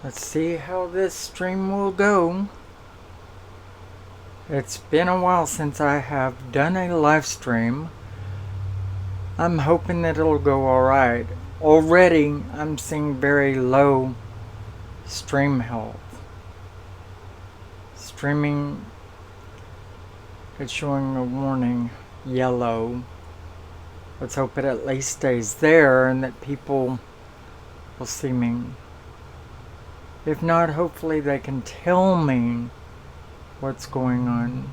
Let's see how this stream will go. It's been a while since I have done a live stream. I'm hoping that it'll go alright. Already, I'm seeing very low stream health. Streaming, it's showing a warning, yellow. Let's hope it at least stays there and that people will see me. If not, hopefully they can tell me what's going on.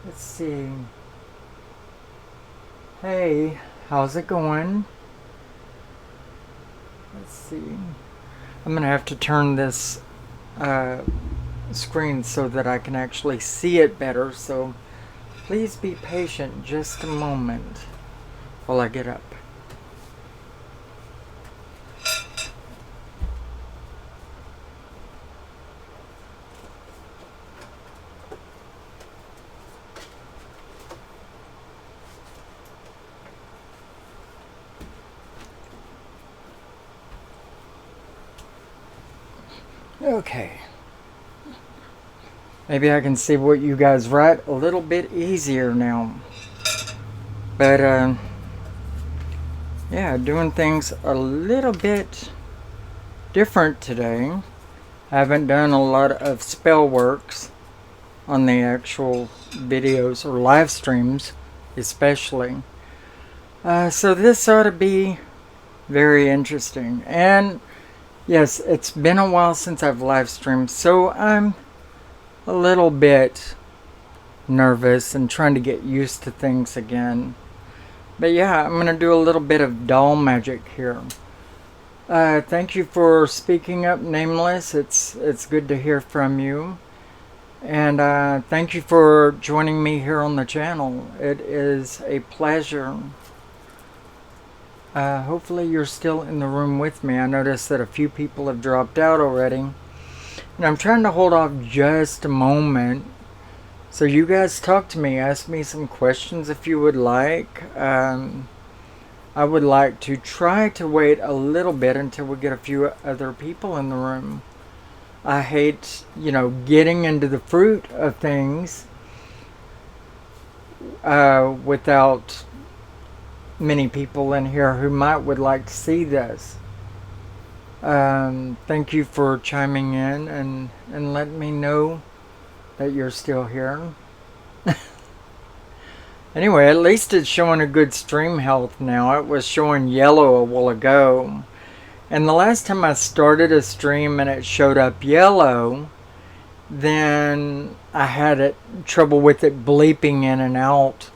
Let's see. Hey, how's it going? Let's see. I'm gonna have to turn this screen so that I can actually see it better, so please be patient just a moment while I get up. Okay. Maybe I can see what you guys write a little bit easier now. But, yeah, doing things a little bit different today. I haven't done a lot of spell works on the actual videos or live streams, especially. So this ought to be very interesting. And yes, it's been a while since I've live streamed, so I'm a little bit nervous and trying to get used to things again. But yeah, I'm going to do a little bit of doll magic here. Thank you for speaking up, Nameless. It's good to hear from you. And thank you for joining me here on the channel. It is a pleasure. Hopefully you're still in the room with me. I noticed that a few people have dropped out already. And I'm trying to hold off just a moment. So you guys talk to me. Ask me some questions if you would like. I would like to try to wait a little bit until we get a few other people in the room. I hate, getting into the fruit of things without many people in here who would like to see this. Thank you for chiming in and letting me know that you're still here. Anyway, at least it's showing a good stream health now. It was showing yellow a while ago. And the last time I started a stream and it showed up yellow, then I had trouble with it bleeping in and out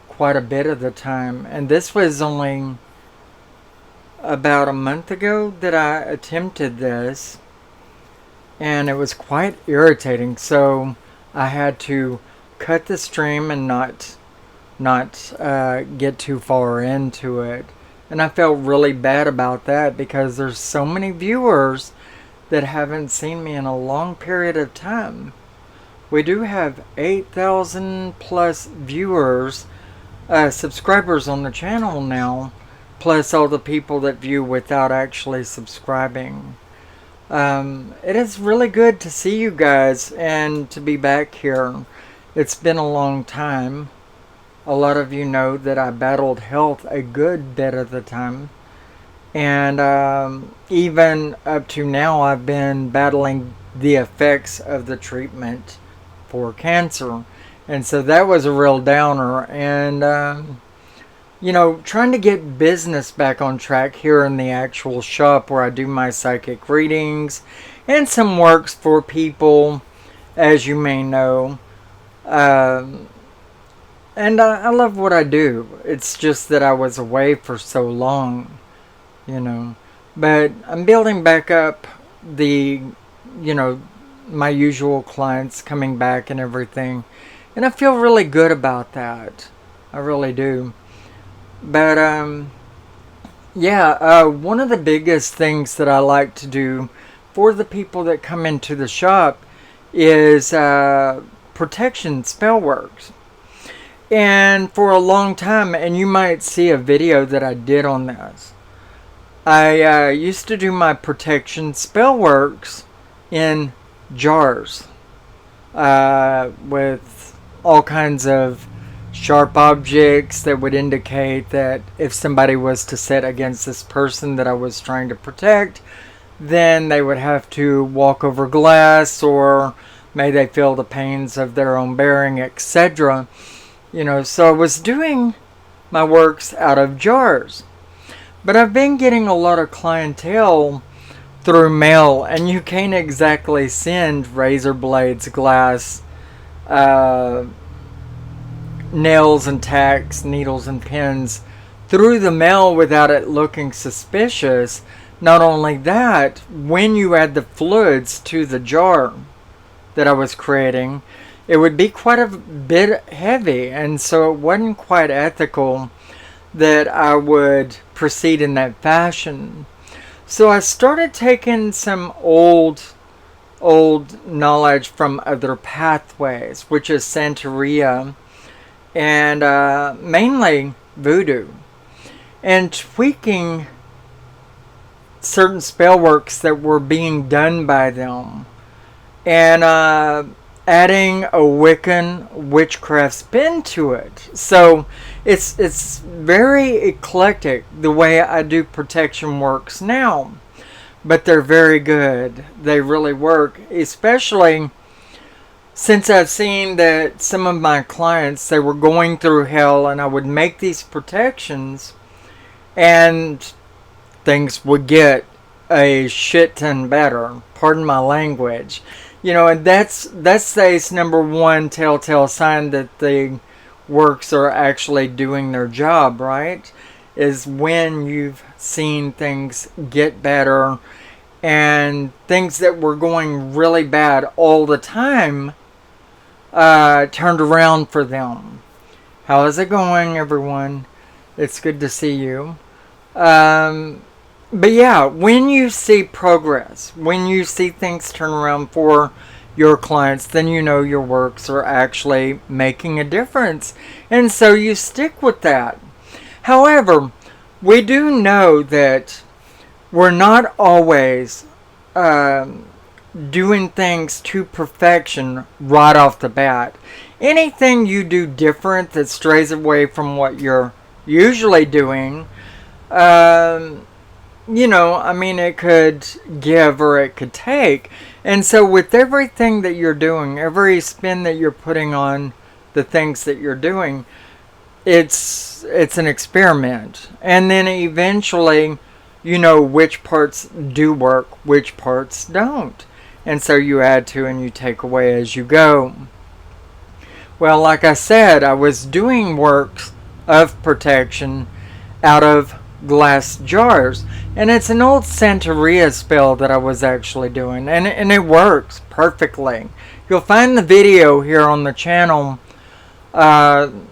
quite a bit of the time. And this was only about a month ago that I attempted this, and it was quite irritating. So I had to cut the stream and not get too far into it. And I felt really bad about that because there's so many viewers that haven't seen me in a long period of time. We do have 8,000 plus viewers, subscribers on the channel now, plus all the people that view without actually subscribing. It is really good to see you guys and to be back here. It's been a long time. A lot of you know that I battled health a good bit of the time. And even up to now, I've been battling the effects of the treatment for cancer. And so that was a real downer. And, trying to get business back on track here in the actual shop where I do my psychic readings and some works for people, as you may know. And I love what I do. It's just that I was away for so long, But I'm building back up my usual clients coming back and everything. And I feel really good about that. I really do. But, one of the biggest things that I like to do for the people that come into the shop is protection spell works. And for a long time, and you might see a video that I did on this, I used to do my protection spell works in jars with all kinds of sharp objects that would indicate that if somebody was to set against this person that I was trying to protect, then they would have to walk over glass, or may they feel the pains of their own bearing, etc. So I was doing my works out of jars. But I've been getting a lot of clientele through mail, and you can't exactly send razor blades, glass, nails and tacks, needles and pins through the mail without it looking suspicious. Not only that, when you add the fluids to the jar that I was creating, it would be quite a bit heavy, and so it wasn't quite ethical that I would proceed in that fashion. So I started taking some old knowledge from other pathways, which is Santeria and mainly voodoo, and tweaking certain spell works that were being done by them, and adding a Wiccan witchcraft spin to it. So it's very eclectic the way I do protection works now, but they're very good. They really work, especially since I've seen that some of my clients, they were going through hell, and I would make these protections and things would get a shit ton better. Pardon my language. And that's the number one telltale sign that the works are actually doing their job, right? Is when you've seen things get better, and things that were going really bad all the time turned around for them. How is it going, everyone? It's good to see you. But yeah, when you see progress, when you see things turn around for your clients, then you know your works are actually making a difference. And so you stick with that. However, we do know that we're not always doing things to perfection right off the bat. Anything you do different that strays away from what you're usually doing, it could give or it could take. And so with everything that you're doing, every spin that you're putting on the things that you're doing, it's an experiment. And then eventually, which parts do work, which parts don't. And so you add to and you take away as you go. Well, like I said, I was doing works of protection out of glass jars, and it's an old Santeria spell that I was actually doing, and it works perfectly. You'll find the video here on the channel,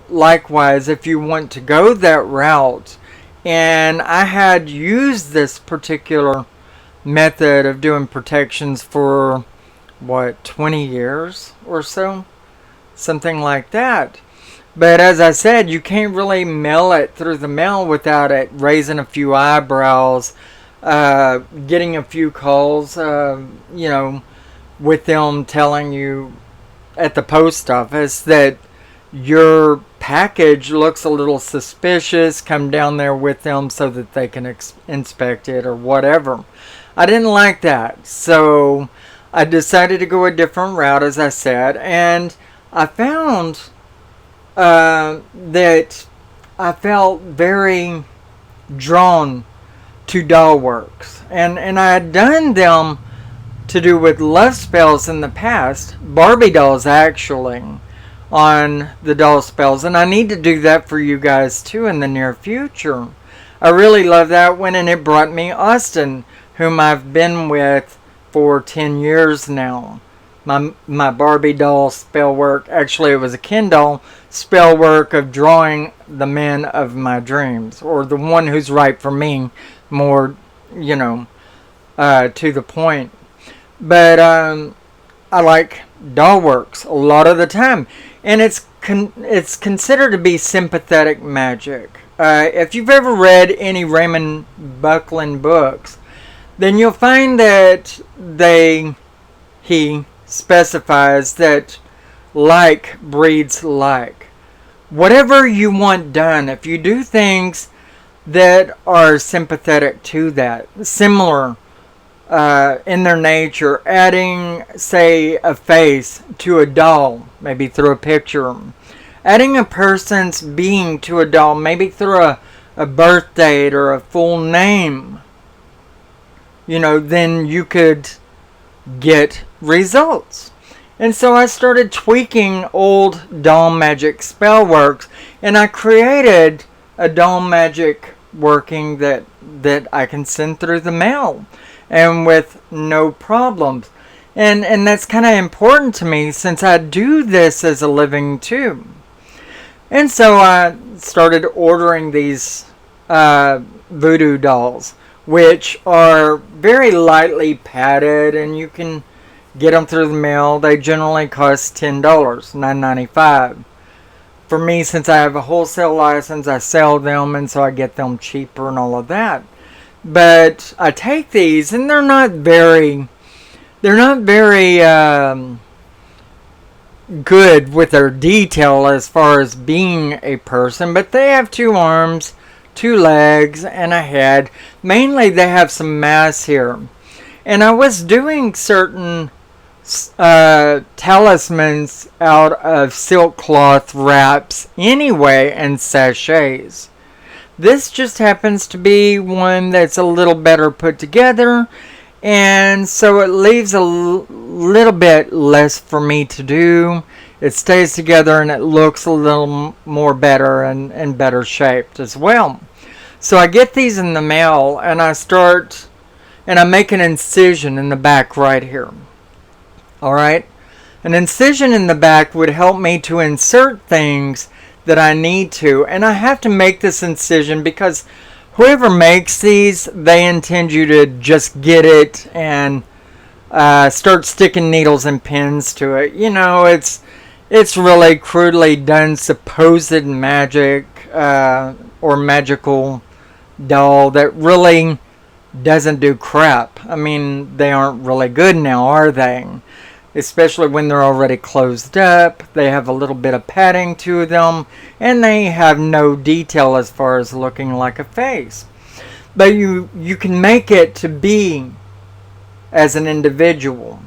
likewise, if you want to go that route. And I had used this particular method of doing protections for 20 years or so, something like that. But as I said, you can't really mail it through the mail without it raising a few eyebrows, getting a few calls, with them telling you at the post office that your package looks a little suspicious. Come down there with them so that they can inspect it or whatever. I didn't like that, so I decided to go a different route, as I said, and I found that I felt very drawn to doll works, and I had done them to do with love spells in the past, Barbie dolls actually, on the doll spells, and I need to do that for you guys too in the near future. I really love that one, and it brought me Austin, whom I've been with for 10 years now. My Barbie doll spell work, actually it was a Ken doll spell work of drawing the man of my dreams, or the one who's right for me, more, to the point. But I like doll works a lot of the time, and it's considered to be sympathetic magic, if you've ever read any Raymond Buckland books, then you'll find that he specifies that like breeds like. Whatever you want done, if you do things that are sympathetic to that, similar in their nature, adding, say, a face to a doll, maybe through a picture, adding a person's being to a doll, maybe through a birth date or a full name, then you could get results. And so I started tweaking old doll magic spell works, and I created a doll magic working that I can send through the mail, and with no problems. And that's kind of important to me, since I do this as a living too. And so I started ordering these voodoo dolls, which are very lightly padded, and you can get them through the mail. They generally cost $10, $9.95. For me, since I have a wholesale license, I sell them, and so I get them cheaper and all of that. But I take these, and they're not very good with their detail as far as being a person, but they have 2 arms, 2 legs, and a head. Mainly they have some mass here. And I was doing certain talismans out of silk cloth wraps anyway, and sachets. This just happens to be one that's a little better put together, and so it leaves a little bit less for me to do. It stays together, and it looks a little more better and better shaped as well. So I get these in the mail, and I make an incision in the back right here. Alright? An incision in the back would help me to insert things that I need to. And I have to make this incision because whoever makes these, they intend you to just get it and start sticking needles and pins to it. It's really crudely done supposed magic or magical doll that really doesn't do crap. I mean, they aren't really good now, are they? Especially when they're already closed up. They have a little bit of padding to them, and they have no detail as far as looking like a face. But you can make it to be as an individual.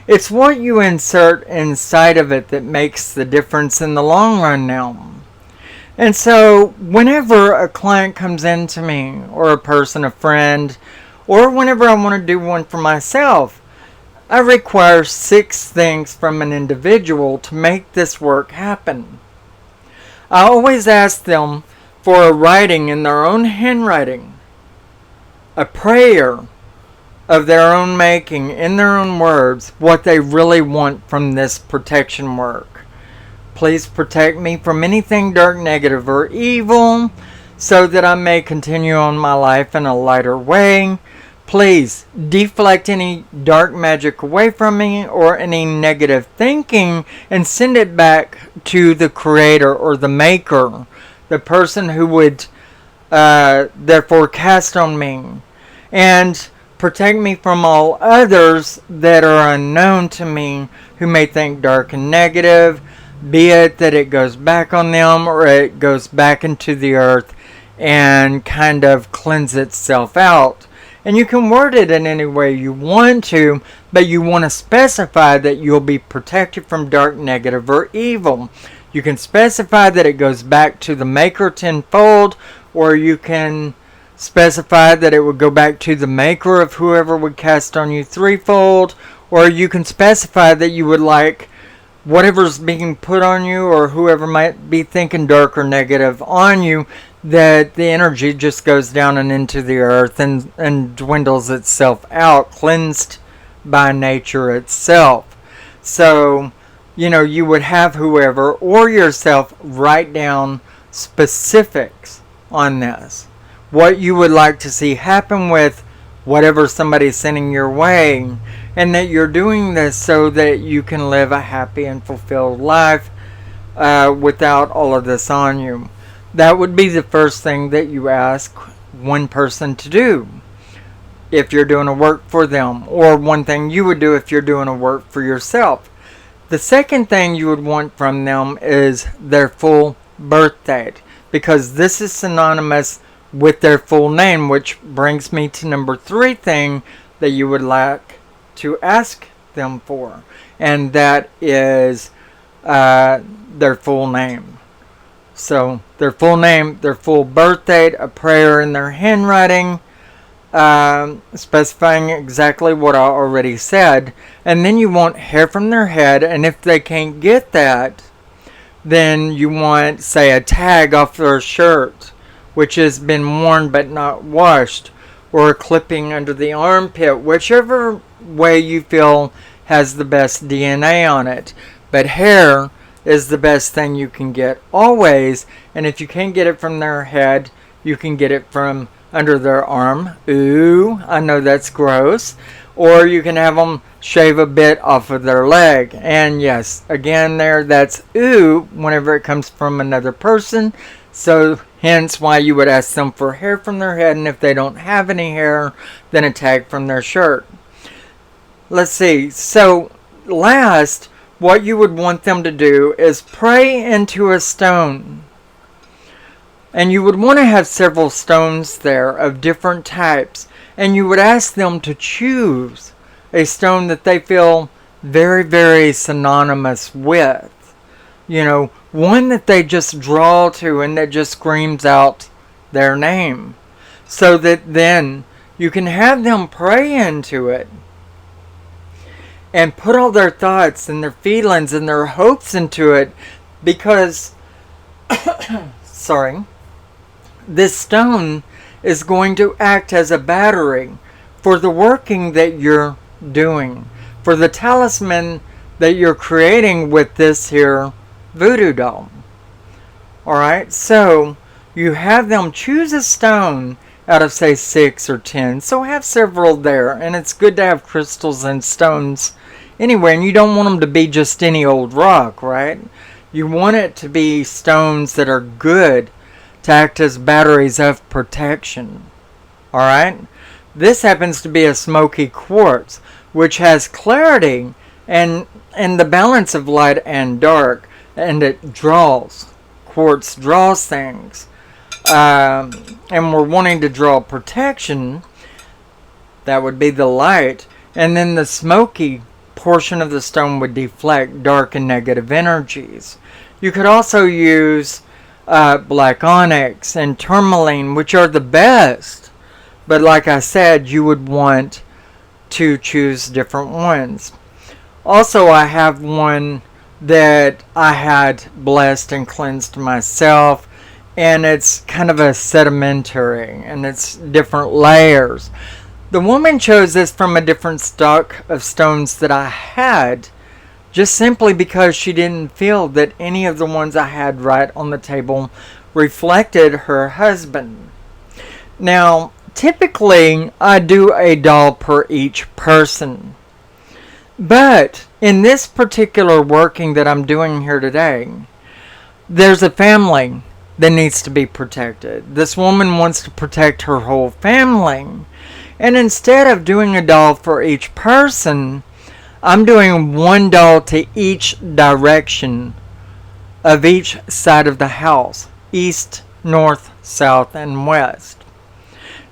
It's what you insert inside of it that makes the difference in the long run now. And so whenever a client comes in to me, or a person, a friend, or whenever I want to do one for myself, I require 6 things from an individual to make this work happen. I always ask them for a writing in their own handwriting, a prayer of their own making, in their own words, what they really want from this protection work. Please protect me from anything dark, negative, or evil, so that I may continue on my life in a lighter way. Please deflect any dark magic away from me, or any negative thinking, and send it back to the creator or the maker, the person who would therefore cast on me. And protect me from all others that are unknown to me, who may think dark and negative, be it that it goes back on them, or it goes back into the earth and kind of cleanse itself out. And you can word it in any way you want to, but you want to specify that you'll be protected from dark, negative, or evil. You can specify that it goes back to the maker tenfold, or you can specify that it would go back to the maker of whoever would cast on you threefold, or you can specify that you would like whatever's being put on you, or whoever might be thinking dark or negative on you, that the energy just goes down and into the earth and dwindles itself out, cleansed by nature itself. So, you would have whoever or yourself write down specifics on this. What you would like to see happen with whatever somebody's sending your way, and that you're doing this so that you can live a happy and fulfilled life without all of this on you. that would be the first thing that you ask one person to do if you're doing a work for them, or one thing you would do if you're doing a work for yourself. The second thing you would want from them is their full birth date, because this is synonymous with their full name, which brings me to number 3 thing that you would like to ask them for, and that is their full name. So their full name, their full birth date, a prayer in their handwriting, specifying exactly what I already said, and then you want hair from their head, and if they can't get that, then you want, say, a tag off their shirt, which has been worn but not washed, or a clipping under the armpit, whichever way you feel has the best DNA on it. But hair is the best thing you can get always, and if you can't get it from their head, you can get it from under their arm. Ooh, I know that's gross. Or you can have them shave a bit off of their leg. And yes, again there, that's ooh whenever it comes from another person. So hence why you would ask them for hair from their head, and if they don't have any hair, then a tag from their shirt. Let's see. So last, what you would want them to do is pray into a stone. And you would want to have several stones there of different types. And you would ask them to choose a stone that they feel very, very synonymous with. You know, one that they just draw to and that just screams out their name. So that then you can have them pray into it and put all their thoughts and their feelings and their hopes into it, because sorry, this stone is going to act as a battery for the working that you're doing, for the talisman that you're creating with this here voodoo doll. Alright, so you have them choose a stone out of, say, 6 or 10. So have several there, and it's good to have crystals and stones anywhere, and you don't want them to be just any old rock, right? You want it to be stones that are good to act as batteries of protection. Alright? This happens to be a smoky quartz, which has clarity and the balance of light and dark, and it draws. Quartz draws things. And we're wanting to draw protection. That would be the light. And then the smoky portion of the stone would deflect dark and negative energies. You could also use black onyx and tourmaline, which are the best. But like I said, you would want to choose different ones. Also, I have one that I had blessed and cleansed myself, and it's kind of a sedimentary, and it's different layers. The woman chose this from a different stock of stones that I had, just simply because she didn't feel that any of the ones I had right on the table reflected her husband. Now, typically, I do a doll per each person. But in this particular working that I'm doing here today, there's a family that needs to be protected. This woman wants to protect her whole family. And instead of doing a doll for each person, I'm doing one doll to each direction of each side of the house. East, north, south, and west.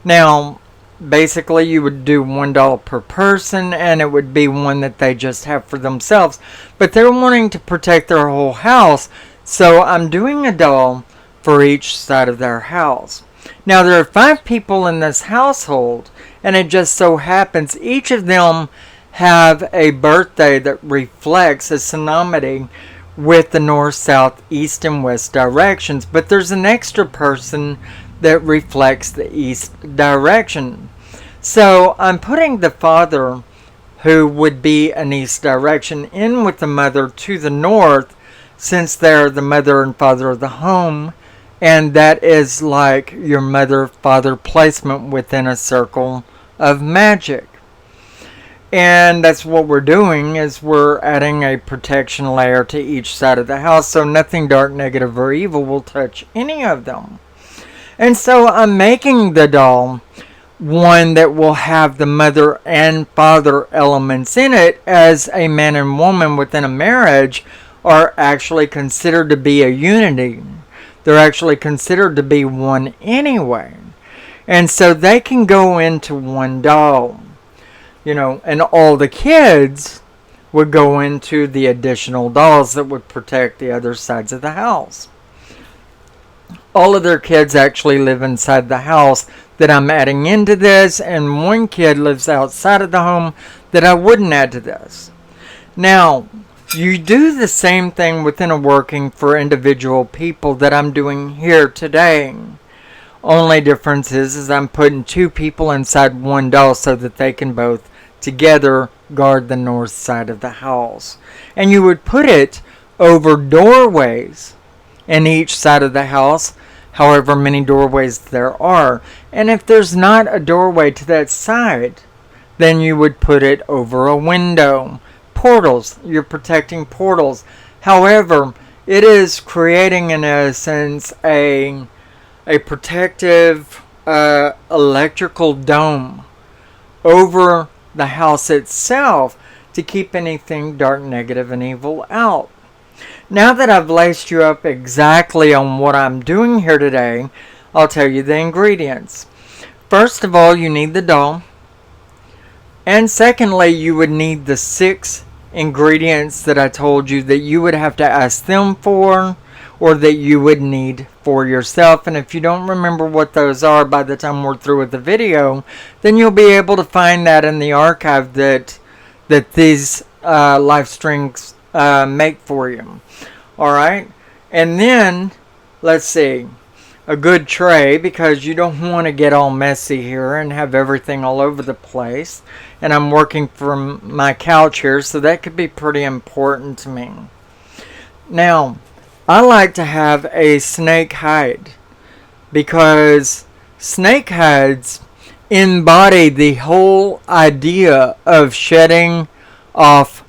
Now, basically you would do one doll per person, and it would be one that they just have for themselves. But they're wanting to protect their whole house, so I'm doing a doll for each side of their house. Now, there are 5 people in this household, and it just so happens each of them have a birthday that reflects a synonymity with the north, south, east, and west directions. But there's an extra person that reflects the east direction. So I'm putting the father, who would be an east direction, in with the mother to the north, since they're the mother and father of the home, and that is like your mother-father placement within a circle of magic. And that's what we're doing, is we're adding a protection layer to each side of the house so nothing dark, negative, or evil will touch any of them. And so I'm making the doll one that will have the mother and father elements in it, as a man and woman within a marriage are actually considered to be a unity. They're actually considered to be one anyway. And so they can go into one doll. You know, and all the kids would go into the additional dolls that would protect the other sides of the house. All of their kids actually live inside the house that I'm adding into this, and one kid lives outside of the home that I wouldn't add to this. Now, you do the same thing within a working for individual people that I'm doing here today. Only difference is I'm putting two people inside one doll so that they can both together guard the north side of the house. And you would put it over doorways in each side of the house, however many doorways there are. And if there's not a doorway to that side, then you would put it over a window. Portals, you're protecting portals. However, it is creating, in essence, a protective electrical dome over the house itself to keep anything dark, negative, and evil out. Now that I've laced you up exactly on what I'm doing here today, I'll tell you the ingredients. First of all, you need the doll. And secondly, you would need the 6 ingredients that I told you that you would have to ask them for, or that you would need for yourself. And if you don't remember what those are by the time we're through with the video, then you'll be able to find that in the archive that these live streams make for you. Alright? And then, let's see, a good tray, because you don't want to get all messy here and have everything all over the place. And I'm working from my couch here, so that could be pretty important to me. Now, I like to have a snake hide, because snake hides embody the whole idea of shedding off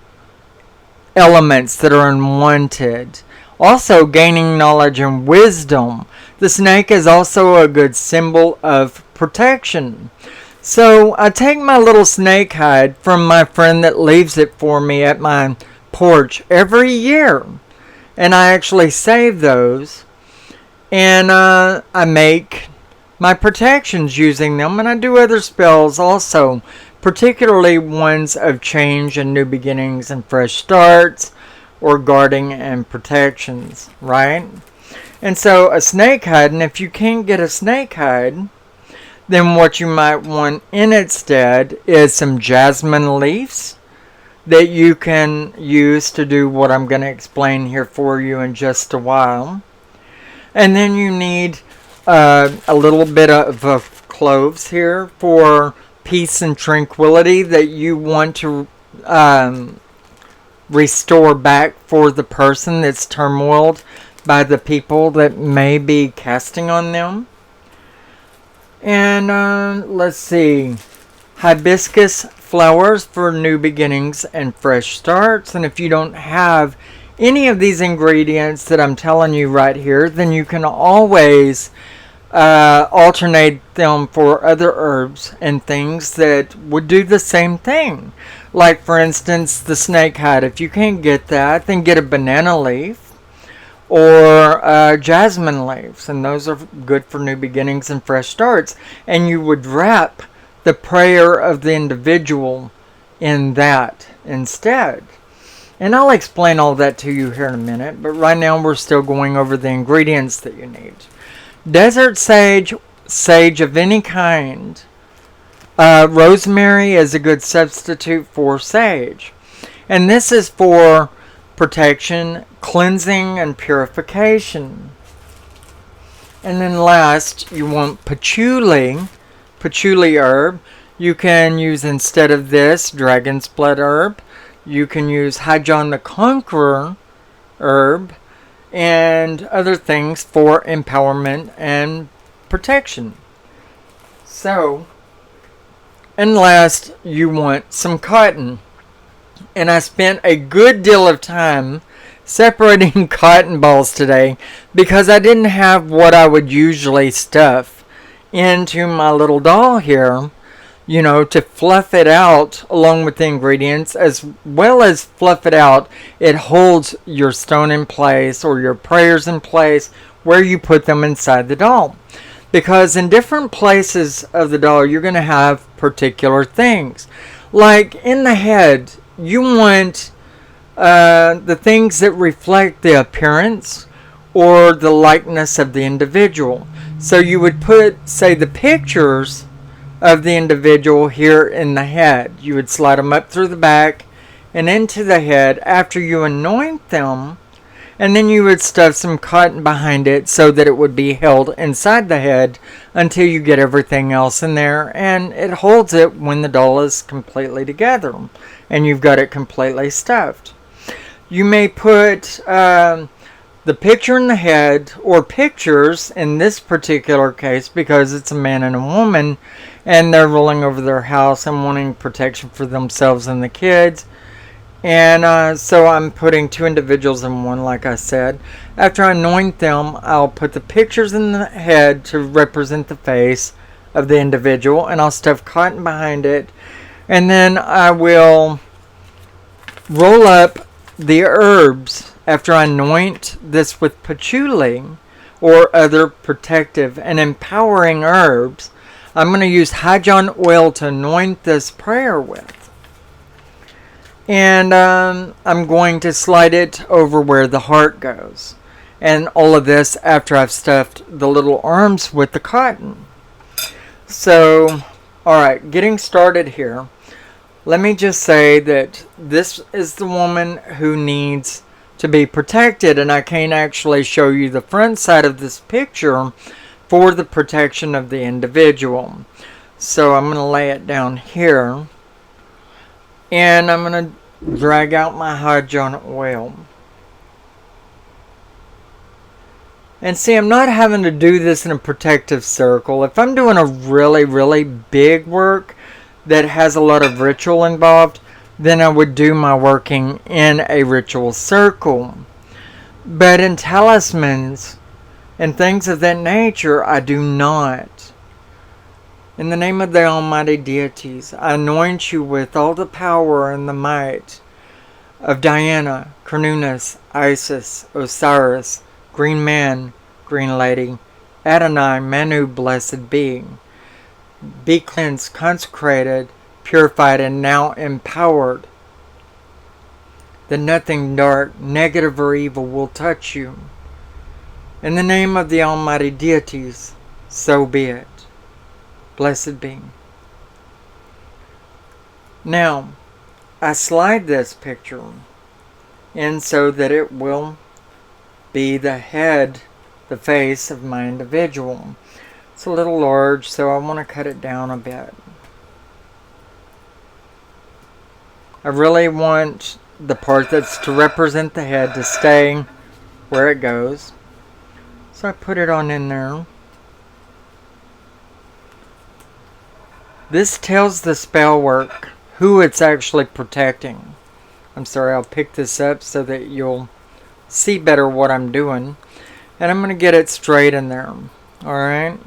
elements that are unwanted. Also gaining knowledge and wisdom. The snake is also a good symbol of protection. So I take my little snake hide from my friend that leaves it for me at my porch every year. And I actually save those. And I make my protections using them. And I do other spells also. Particularly ones of change and new beginnings and fresh starts. Or guarding and protections. Right? And so a snake hide. And if you can't get a snake hide, then what you might want in its stead is some jasmine leaves that you can use to do what I'm going to explain here for you in just a while. And then you need a little bit of cloves here for peace and tranquility that you want to restore back for the person that's turmoiled by the people that may be casting on them. And let's see, hibiscus flowers for new beginnings and fresh starts. And if you don't have any of these ingredients that I'm telling you right here, then you can always alternate them for other herbs and things that would do the same thing. Like, for instance, the snake hide. If you can't get that, then get a banana leaf or jasmine leaves, and those are good for new beginnings and fresh starts. And you would wrap the prayer of the individual in that instead. And I'll explain all that to you here in a minute, but right now we're still going over the ingredients that you need. Desert sage, sage of any kind. Rosemary is a good substitute for sage. And this is for protection, cleansing, and purification. And then last, you want patchouli herb. You can use, instead of this, dragon's blood herb. You can use High John the Conqueror herb and other things for empowerment and protection. So, And last, you want some cotton. And I spent a good deal of time separating cotton balls today because I didn't have what I would usually stuff into my little doll here, to fluff it out along with the ingredients, as well as fluff it out. It holds your stone in place or your prayers in place where you put them inside the doll. Because in different places of the doll, you're going to have particular things. Like in the head, you want the things that reflect the appearance or the likeness of the individual. So you would put, say, the pictures of the individual here in the head. You would slide them up through the back and into the head after you anoint them, and then you would stuff some cotton behind it so that it would be held inside the head until you get everything else in there, and it holds it when the doll is completely together and you've got it completely stuffed. You may put the picture in the head, or pictures in this particular case because it's a man and a woman and they're rolling over their house and wanting protection for themselves and the kids. And so I'm putting two individuals in one, like I said. After I anoint them, I'll put the pictures in the head to represent the face of the individual, and I'll stuff cotton behind it. And then I will roll up the herbs after I anoint this with patchouli or other protective and empowering herbs. I'm going to use hydrogen oil to anoint this prayer with. And I'm going to slide it over where the heart goes. And all of this after I've stuffed the little arms with the cotton. So, alright, getting started here. Let me just say that this is the woman who needs to be protected. And I can't actually show you the front side of this picture for the protection of the individual. So I'm going to lay it down here. And I'm going to drag out my hydrogen oil. And see, I'm not having to do this in a protective circle. If I'm doing a really, really big work that has a lot of ritual involved, then I would do my working in a ritual circle. But in talismans and things of that nature, I do not. In the name of the almighty deities, I anoint you with all the power and the might of Diana, Cernunnos, Isis, Osiris, Green Man, Green Lady, Adonai, Manu, blessed being. Be cleansed, consecrated, purified, and now empowered, that nothing dark, negative, or evil will touch you. In the name of the almighty deities, so be it. Blessed being. Now, I slide this picture in so that it will be the head, the face of my individual. It's a little large, so I want to cut it down a bit. I really want the part that's to represent the head to stay where it goes. So I put it on in there. This tells the spell work who it's actually protecting. I'm sorry, I'll pick this up so that you'll see better what I'm doing. And I'm going to get it straight in there. Alright?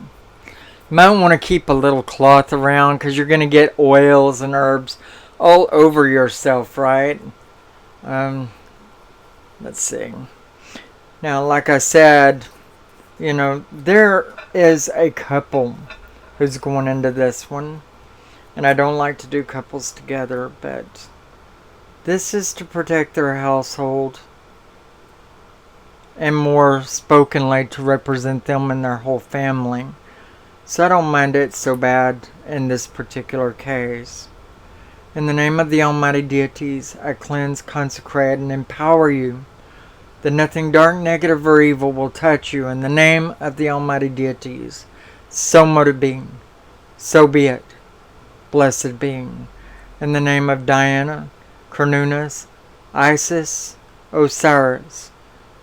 You might want to keep a little cloth around because you're going to get oils and herbs all over yourself, right? Let's see. Now, like I said, there is a couple who's going into this one. And I don't like to do couples together, but this is to protect their household. And more spokenly to represent them and their whole family. So I don't mind it so bad in this particular case. In the name of the almighty deities, I cleanse, consecrate, and empower you, that nothing dark, negative, or evil will touch you. In the name of the almighty deities, so mote it be, so be it, blessed being. In the name of Diana, Cernunnos, Isis, Osiris,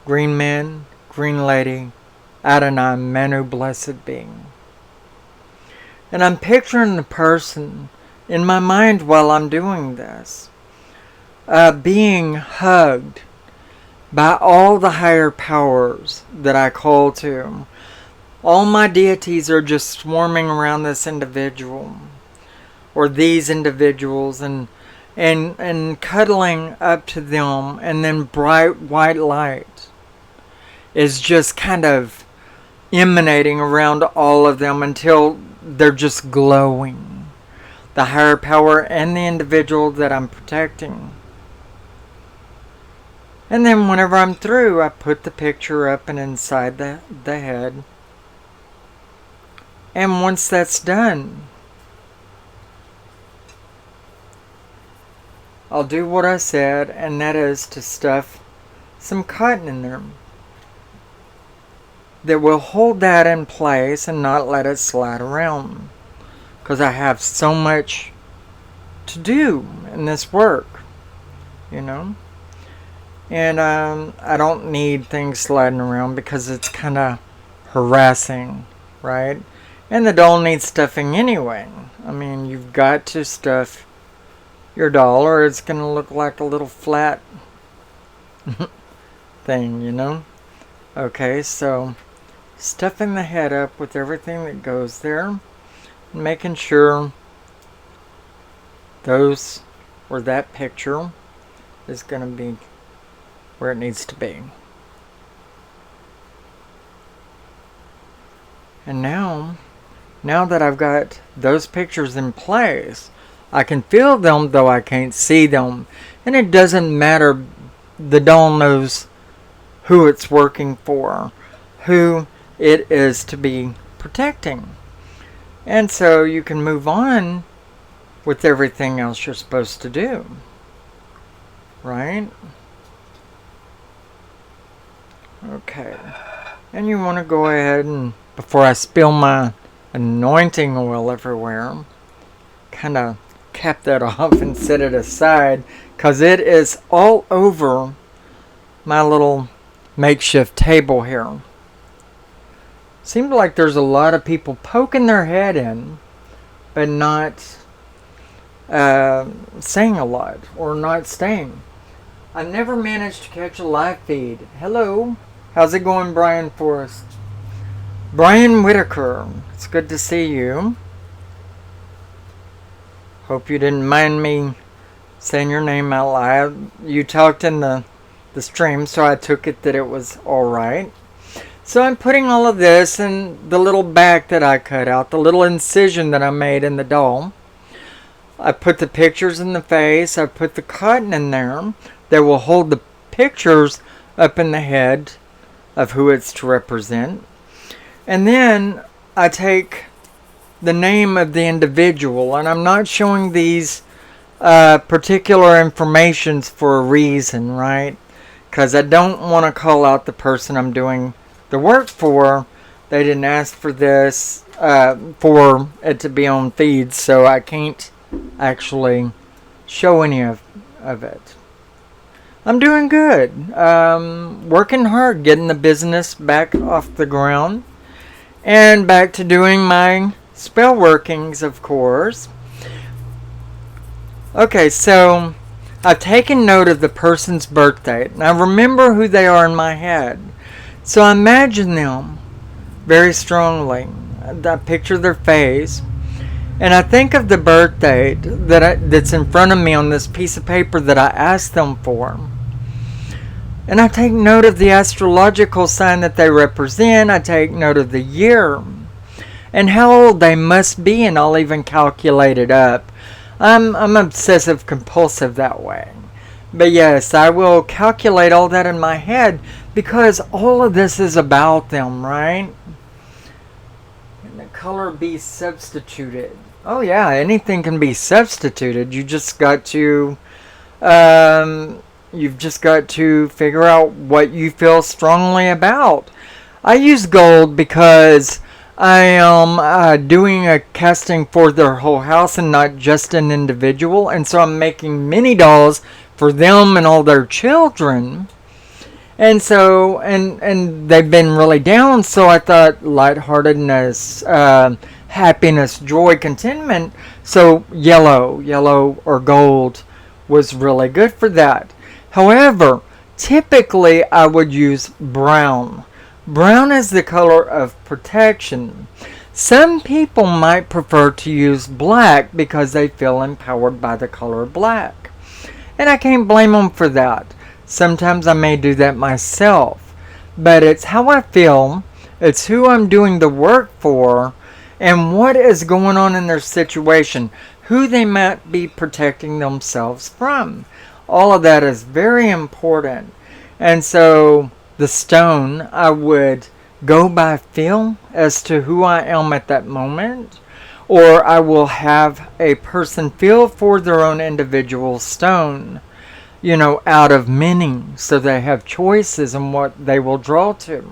Green Man, Green Lady, Adonai, Manu, blessed being. And I'm picturing the person in my mind while I'm doing this. Being hugged by all the higher powers that I call to. All my deities are just swarming around this individual or these individuals and cuddling up to them, and then bright white light is just kind of emanating around all of them until they're just glowing. The higher power and the individual that I'm protecting. And then whenever I'm through, I put the picture up and inside the head. And once that's done, I'll do what I said, and that is to stuff some cotton in there that will hold that in place and not let it slide around. Because I have so much to do in this work, you know. And I don't need things sliding around because it's kind of harassing, right? And the doll needs stuffing anyway. I mean, you've got to stuff your doll or it's going to look like a little flat thing, you know? Okay, so stuffing the head up with everything that goes there. Making sure those or that picture is going to be where it needs to be. And now that I've got those pictures in place, I can feel them though I can't see them. And it doesn't matter, the doll knows who it's working for, who it is to be protecting. And so you can move on with everything else you're supposed to do. Right? Okay. And you want to go ahead and, before I spill my anointing oil everywhere, kind of cap that off and set it aside, because it is all over my little makeshift table here. Seems like there's a lot of people poking their head in, but not saying a lot or not staying. I've never managed to catch a live feed. Hello, how's it going, Brian Forrest? Brian Whitaker, it's good to see you. Hope you didn't mind me saying your name out loud. You talked in the stream, so I took it that it was alright. So I'm putting all of this in the little back that I cut out, the little incision that I made in the doll. I put the pictures in the face. I put the cotton in there that will hold the pictures up in the head of who it's to represent. And then I take the name of the individual, and I'm not showing these particular informations for a reason, right? Because I don't want to call out the person I'm doing the work for. They didn't ask for this, for it to be on feed, so I can't actually show any of it. I'm doing good. Working hard, getting the business back off the ground, and back to doing my spell workings, of course. Okay, so I've taken note of the person's birth date, and I remember who they are in my head. So I imagine them very strongly. I picture their face, and I think of the birth date that's in front of me on this piece of paper that I asked them for. And I take note of the astrological sign that they represent. I take note of the year and how old they must be, and I'll even calculate it up. I'm obsessive compulsive that way. But yes, I will calculate all that in my head because all of this is about them, right? And the color be substituted. Oh yeah, anything can be substituted. You just got to you've just got to figure out what you feel strongly about. I use gold because I am doing a casting for their whole house and not just an individual, and so I'm making mini dolls for them and all their children. And so, and they've been really down, so I thought lightheartedness, happiness, joy, contentment. So yellow or gold was really good for that. However, typically I would use brown. Brown is the color of protection. Some people might prefer to use black because they feel empowered by the color black. And I can't blame them for that. Sometimes I may do that myself. But it's how I feel, it's who I'm doing the work for, and what is going on in their situation, who they might be protecting themselves from. All of that is very important. And so the stone, I would go by feel as to who I am at that moment, or I will have a person feel for their own individual stone, out of many, so they have choices in what they will draw to.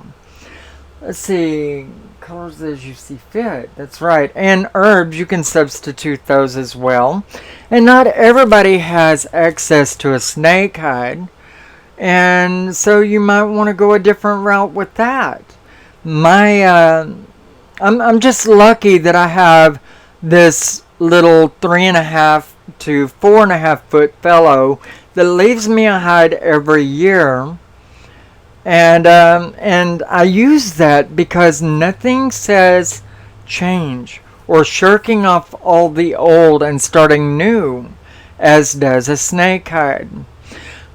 Let's see, colors as you see fit. That's right. And herbs, you can substitute those as well. And not everybody has access to a snake hide, and so you might want to go a different route with that. I'm just lucky that I have this little 3.5 to 4.5 foot fellow that leaves me a hide every year. And I use that because nothing says change or shirking off all the old and starting new as does a snake hide.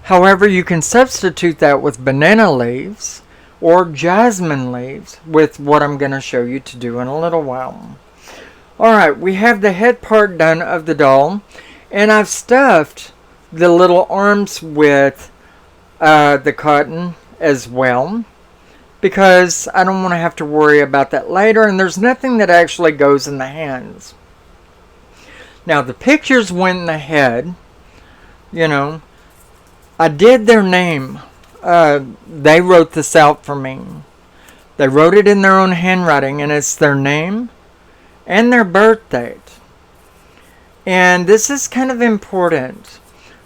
However, you can substitute that with banana leaves or jasmine leaves with what I'm going to show you to do in a little while. Alright, we have the head part done of the doll, and I've stuffed the little arms with the cotton as well, because I don't want to have to worry about that later, and there's nothing that actually goes in the hands. Now the pictures went in the head, I did their name. They wrote this out for me. They wrote it in their own handwriting, and it's their name and their birth date. And this is kind of important.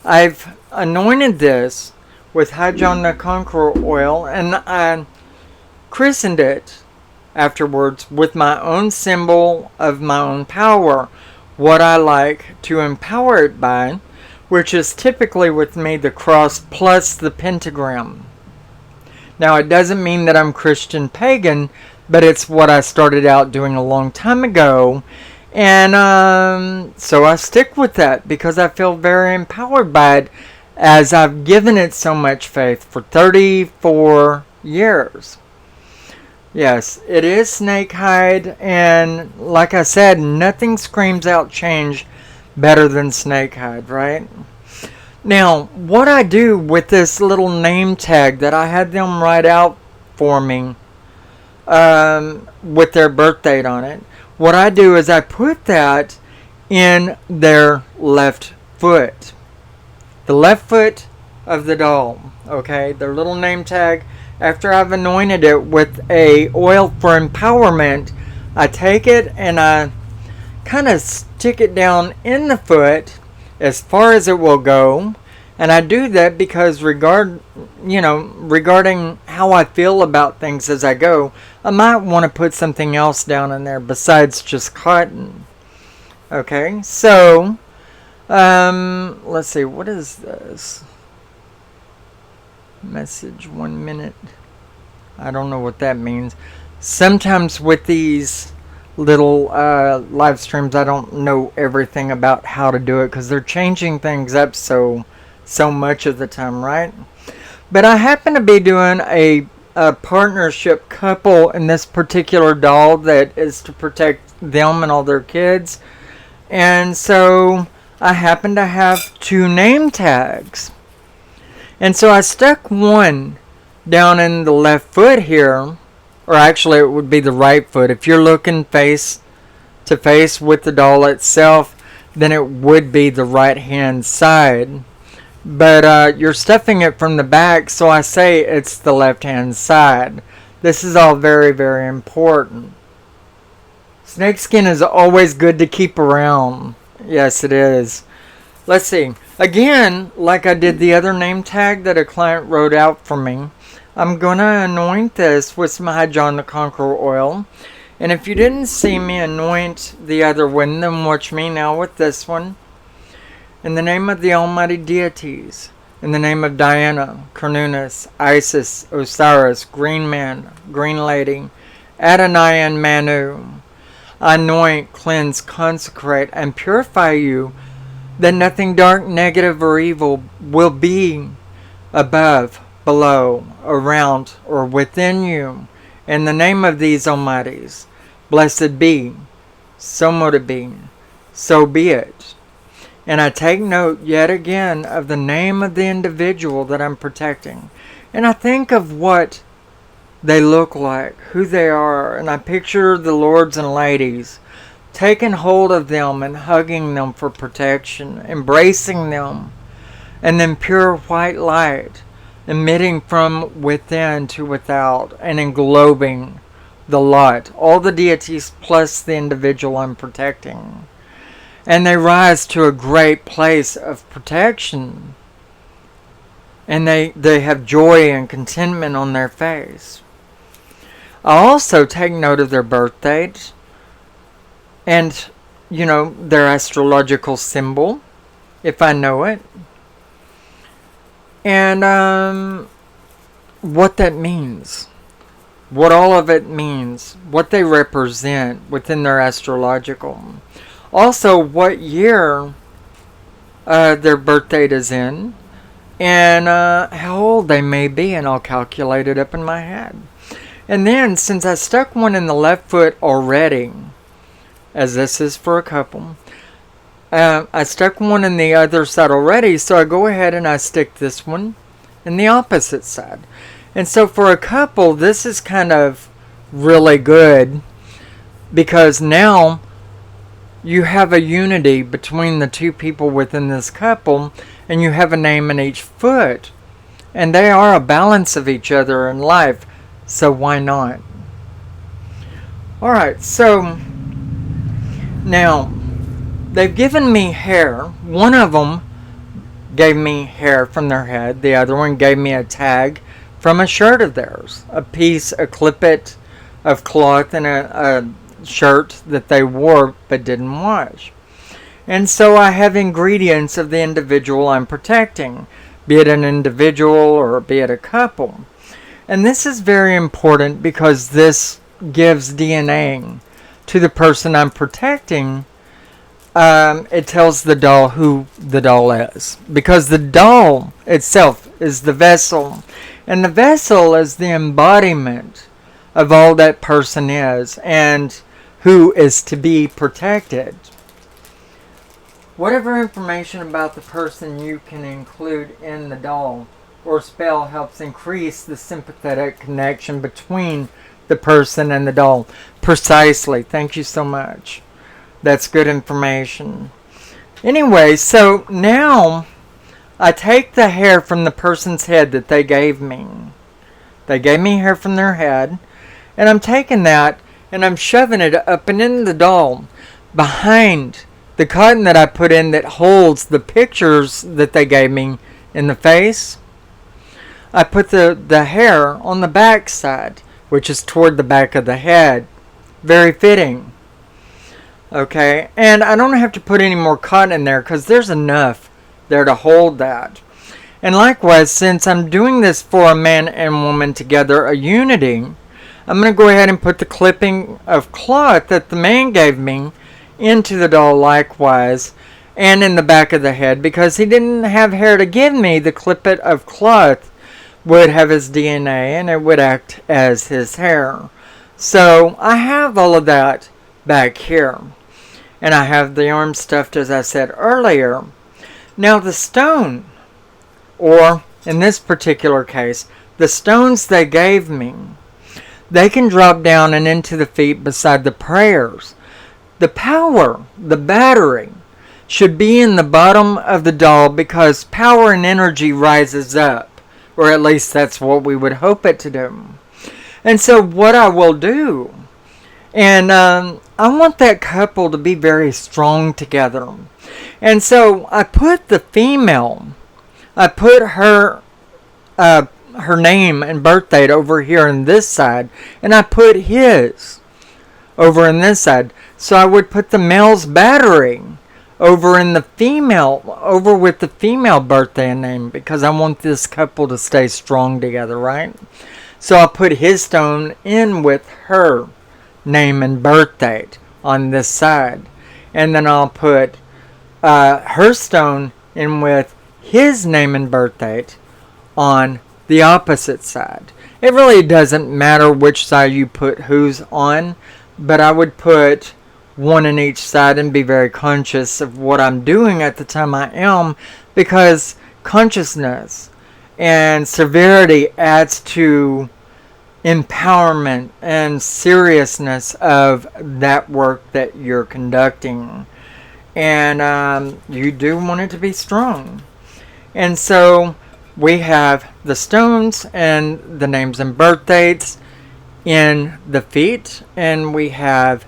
I've anointed this with High John the Conqueror oil, and I christened it afterwards with my own symbol of my own power, what I like to empower it by, which is typically with me the cross plus the pentagram. Now, it doesn't mean that I'm Christian pagan, but it's what I started out doing a long time ago, and so I stick with that because I feel very empowered by it, as I've given it so much faith for 34 years. Yes, it is snake hide, and like I said, nothing screams out change better than snake hide, right? Now, what I do with this little name tag that I had them write out for me with their birth date on it, what I do is I put that in their left foot. The left foot of the doll, okay? Their little name tag. After I've anointed it with a oil for empowerment, I take it and I kind of stick it down in the foot as far as it will go. And I do that because regarding how I feel about things as I go, I might want to put something else down in there besides just cotton. Okay, so let's see, what is this? Message 1 minute. I don't know what that means. Sometimes with these little live streams, I don't know everything about how to do it because they're changing things up so much of the time, right? But I happen to be doing a partnership couple in this particular doll that is to protect them and all their kids, and so I happen to have 2 name tags, and so I stuck one down in the left foot here, or actually it would be the right foot. If you're looking face to face with the doll itself, then it would be the right hand side. But you're stuffing it from the back, so I say it's the left hand side. This is all very, very important. Snakeskin is always good to keep around. Yes, it is. Let's see. Again, like I did the other name tag that a client wrote out for me, I'm going to anoint this with some High John the Conqueror oil. And if you didn't see me anoint the other one, then watch me now with this one. In the name of the almighty deities, in the name of Diana, Cernunnos, Isis, Osiris, Green Man, Green Lady, Adonai and Manu, I anoint, cleanse, consecrate, and purify you, that nothing dark, negative, or evil will be above, below, around, or within you. In the name of these almighties, blessed be, so mote it be, so be it. And I take note yet again of the name of the individual that I'm protecting. And I think of what they look like, who they are, and I picture the lords and ladies taking hold of them and hugging them for protection, embracing them, and then pure white light emitting from within to without and englobing the lot, all the deities plus the individual I'm protecting. And they rise to a great place of protection. And they have joy and contentment on their face. I also take note of their birth date and, their astrological symbol, if I know it. And what that means. What all of it means. What they represent within their astrological. Also, what year their birth date is in. And how old they may be. And I'll calculate it up in my head. And then, since I stuck one in the left foot already, as this is for a couple, I stuck one in the other side already, so I go ahead and I stick this one in the opposite side. And so for a couple, this is kind of really good, because now you have a unity between the two people within this couple, and you have a name in each foot. And they are a balance of each other in life. So why not? Alright, so now they've given me hair. One of them gave me hair from their head. The other one gave me a tag from a shirt of theirs. A clippet of cloth and a shirt that they wore but didn't wash. And so I have ingredients of the individual I'm protecting. Be it an individual or be it a couple. And this is very important because this gives DNA to the person I'm protecting. It tells the doll who the doll is. Because the doll itself is the vessel. And the vessel is the embodiment of all that person is and who is to be protected. Whatever information about the person you can include in the doll or spell helps increase the sympathetic connection between the person and the doll. Precisely. Thank you so much. That's good information. Anyway, so now I take the hair from the person's head that they gave me. They gave me hair from their head. And I'm taking that and I'm shoving it up and in the doll behind the cotton that I put in that holds the pictures that they gave me in the face. I put the hair on the back side, which is toward the back of the head. Very fitting. Okay, and I don't have to put any more cotton in there because there's enough there to hold that. And likewise, since I'm doing this for a man and woman together, a unity, I'm going to go ahead and put the clipping of cloth that the man gave me into the doll likewise and in the back of the head, because he didn't have hair to give me. The clippet of cloth would have his DNA and it would act as his hair. So I have all of that back here. And I have the arm stuffed as I said earlier. Now the stone, or in this particular case, the stones they gave me, they can drop down and into the feet beside the prayers. The power, the battery, should be in the bottom of the doll because power and energy rises up. Or at least that's what we would hope it to do. And so what I will do, and I want that couple to be very strong together. And so I put the female, I put her name and birth date over here on this side, and I put his over in this side. So I would put the male's battery over in the female, over with the female birthday name, because I want this couple to stay strong together, right? So I'll put his stone in with her name and birth date on this side. And then I'll put her stone in with his name and birth date on the opposite side. It really doesn't matter which side you put who's on, but I would put one in each side and be very conscious of what I'm doing at the time I am, because consciousness and severity adds to empowerment and seriousness of that work that you're conducting. And you do want it to be strong. And so we have the stones and the names and birth dates in the feet, and we have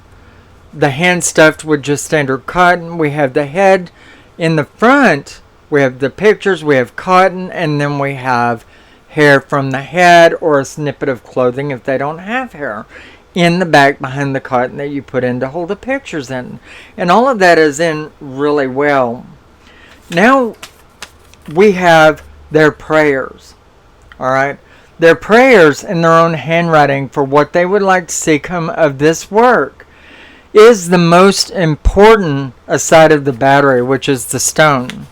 the hand stuffed with just standard cotton. We have the head in the front. We have the pictures. We have cotton, and then we have hair from the head or a snippet of clothing if they don't have hair in the back behind the cotton that you put in to hold the pictures in. And all of that is in really well. Now we have their prayers. All right. Their prayers in their own handwriting for what they would like to see come of this work is the most important aside of the battery, which is the stone.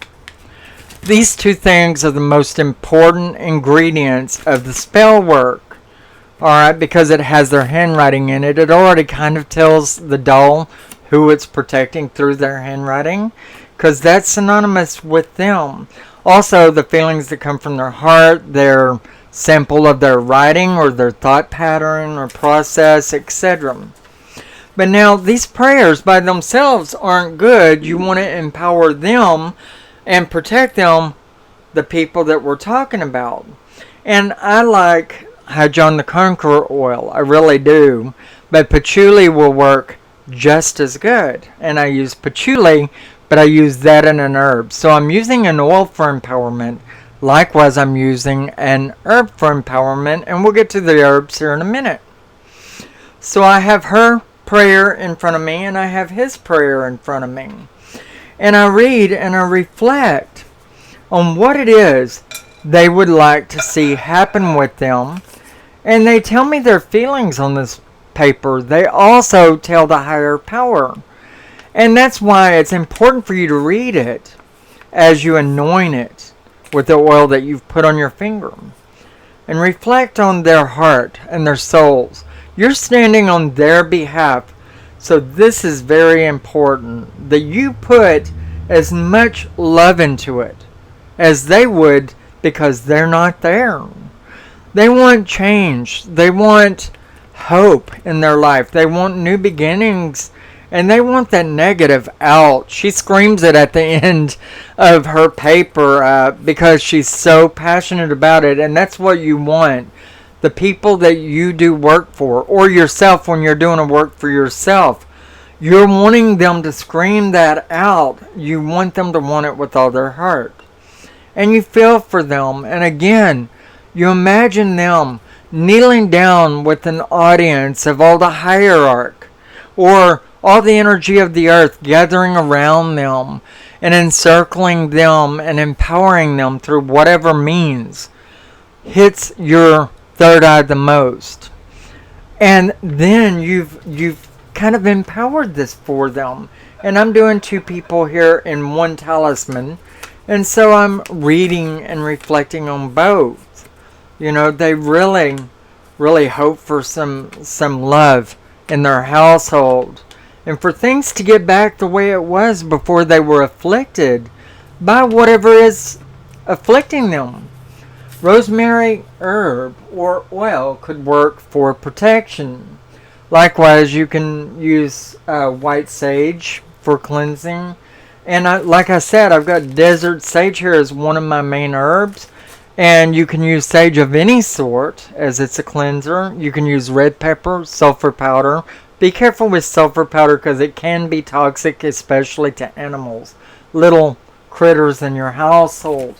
These two things are the most important ingredients of the spell work. Alright, because it has their handwriting in it. It already kind of tells the doll who it's protecting through their handwriting, because that's synonymous with them. Also, the feelings that come from their heart, their sample of their writing or their thought pattern or process, etc. But now, these prayers by themselves aren't good. You want to empower them and protect them, the people that we're talking about. And I like High John the Conqueror oil. I really do. But patchouli will work just as good. And I use patchouli, but I use that in an herb. So I'm using an oil for empowerment. Likewise, I'm using an herb for empowerment. And we'll get to the herbs here in a minute. So I have her prayer in front of me, and I have his prayer in front of me. And I read and I reflect on what it is they would like to see happen with them. And they tell me their feelings on this paper. They also tell the higher power. And that's why it's important for you to read it as you anoint it with the oil that you've put on your finger. And reflect on their heart and their souls. You're standing on their behalf. So this is very important, that you put as much love into it as they would, because they're not there. They want change. They want hope in their life. They want new beginnings, and they want that negative out. She screams it at the end of her paper because she's so passionate about it, and that's what you want. The people that you do work for, or yourself when you're doing a work for yourself, you're wanting them to scream that out. You want them to want it with all their heart. And you feel for them. And again, you imagine them kneeling down with an audience of all the hierarch, or all the energy of the earth gathering around them and encircling them and empowering them through whatever means hits your third eye the most. And then you've kind of empowered this for them. And I'm doing two people here in one talisman, and so I'm reading and reflecting on both. You know, they really hope for some love in their household, and for things to get back the way it was before they were afflicted by whatever is afflicting them. Rosemary herb or oil could work for protection. Likewise, you can use white sage for cleansing. And like I said, I've got desert sage here as one of my main herbs. And you can use sage of any sort as it's a cleanser. You can use red pepper, sulfur powder. Be careful with sulfur powder because it can be toxic, especially to animals, little critters in your household.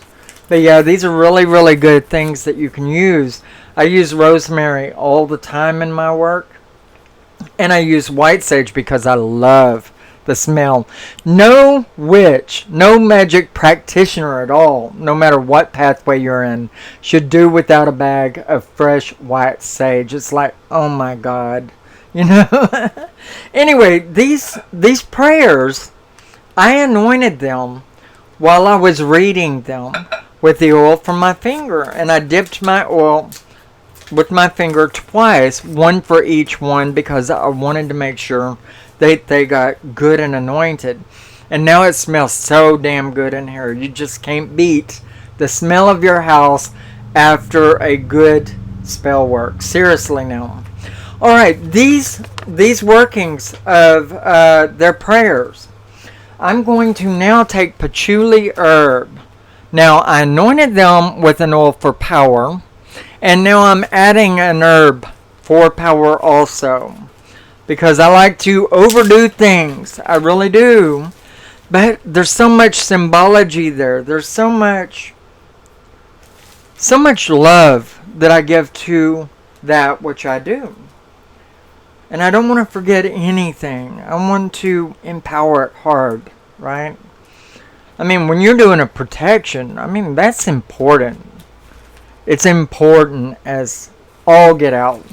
But yeah, these are really good things that you can use. I use rosemary all the time in my work. And I use white sage because I love the smell. No witch, no magic practitioner at all, no matter what pathway you're in, should do without a bag of fresh white sage. It's like, oh my God, you know. Anyway, these prayers, I anointed them while I was reading them with the oil from my finger, and I dipped my oil with my finger twice, one for each one, because I wanted to make sure they got good and anointed. And now it smells so damn good in here. You just can't beat the smell of your house after a good spell work. Seriously now. Alright, these workings of their prayers. I'm going to now take patchouli herb. Now, I anointed them with an oil for power. And now I'm adding an herb for power also. Because I like to overdo things. I really do. But there's so much symbology there. There's so much love that I give to that which I do. And I don't want to forget anything. I want to empower it hard, right? I mean, when you're doing a protection, I mean, that's important. It's important as all get out.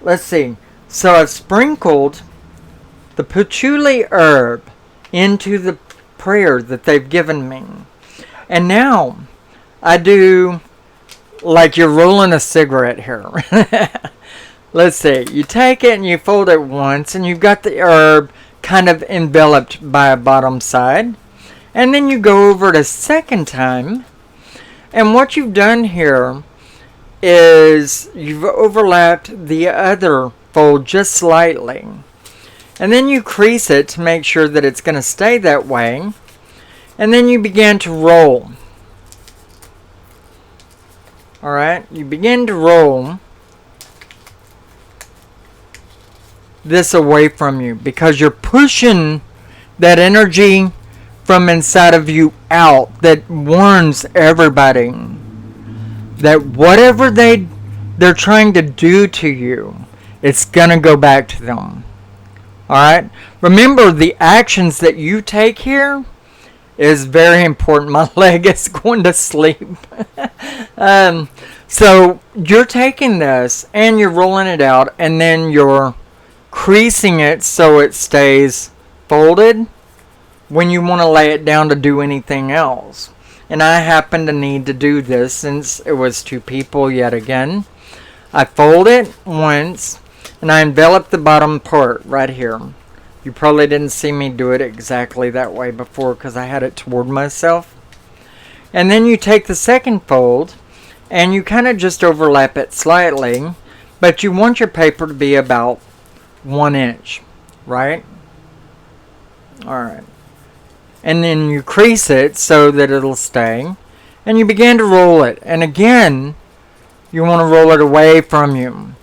Let's see. So I've sprinkled the patchouli herb into the prayer that they've given me. And now I do like you're rolling a cigarette here. Let's see. You take it and you fold it once, and you've got the herb kind of enveloped by a bottom side. And then you go over it a second time. And what you've done here is you've overlapped the other fold just slightly. And then you crease it to make sure that it's going to stay that way. And then you begin to roll. Alright, you begin to roll this away from you because you're pushing that energy from inside of you out that warns everybody that whatever they're trying to do to you, it's gonna go back to them. Alright? Remember, the actions that you take here is very important. My leg is going to sleep. So you're taking this and you're rolling it out, and then you're creasing it so it stays folded when you want to lay it down to do anything else. And I happen to need to do this since it was two people yet again. I fold it once and I envelop the bottom part right here. You probably didn't see me do it exactly that way before because I had it toward myself. And then you take the second fold and you kind of just overlap it slightly, but you want your paper to be about 1 inch, right? Alright. And then you crease it so that it'll stay. And you begin to roll it. And again, you want to roll it away from you.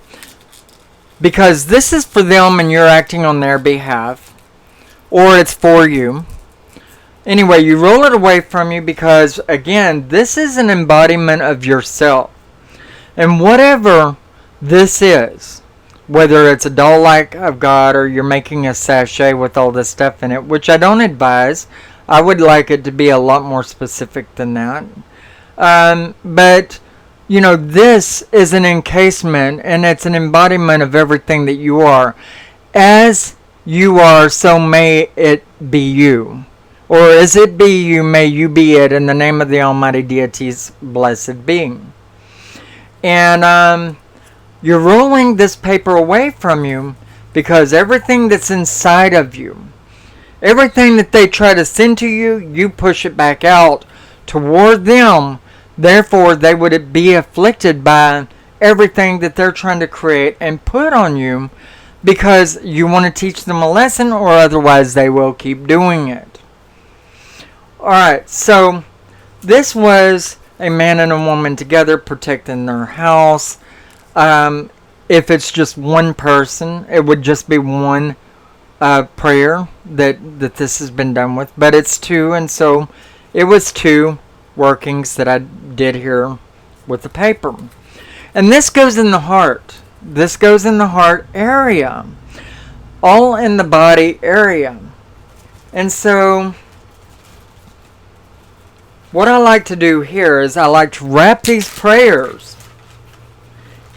Because this is for them and you're acting on their behalf. Or it's for you. Anyway, you roll it away from you because, again, this is an embodiment of yourself. And whatever this is, whether it's a doll like of God or you're making a sachet with all this stuff in it, which I don't advise. I would like it to be a lot more specific than that. But, you know, this is an encasement and it's an embodiment of everything that you are. As you are, so may it be you. Or as it be you, may you be it in the name of the Almighty Deity's blessed being. And you're rolling this paper away from you because everything that's inside of you, everything that they try to send to you, you push it back out toward them. Therefore, they would be afflicted by everything that they're trying to create and put on you because you want to teach them a lesson, or otherwise they will keep doing it. Alright, so this was a man and a woman together protecting their house. If it's just one person, it would just be one prayer that this has been done with. But it's two, and so it was two workings that I did here with the paper. And this goes in the heart. This goes in the heart area, all in the body area. And so what I like to do here is I like to wrap these prayers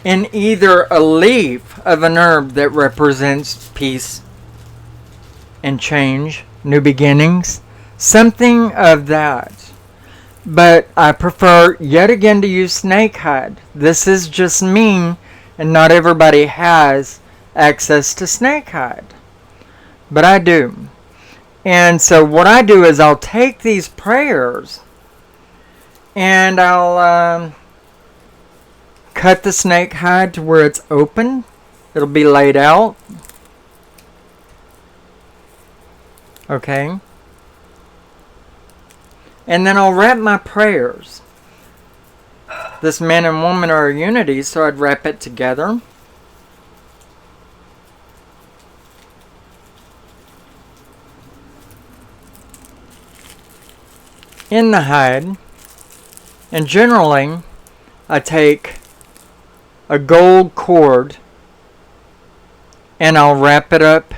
in either a leaf of an herb that represents peace and change, new beginnings, something of that. But I prefer yet again to use snake hide. This is just me, and not everybody has access to snake hide. But I do. And so what I do is I'll take these prayers and I'll cut the snake hide to where it's open. It'll be laid out. Okay. And then I'll wrap my prayers. This man and woman are a unity, so I'd wrap it together. In the hide. And generally, I take a gold cord and I'll wrap it up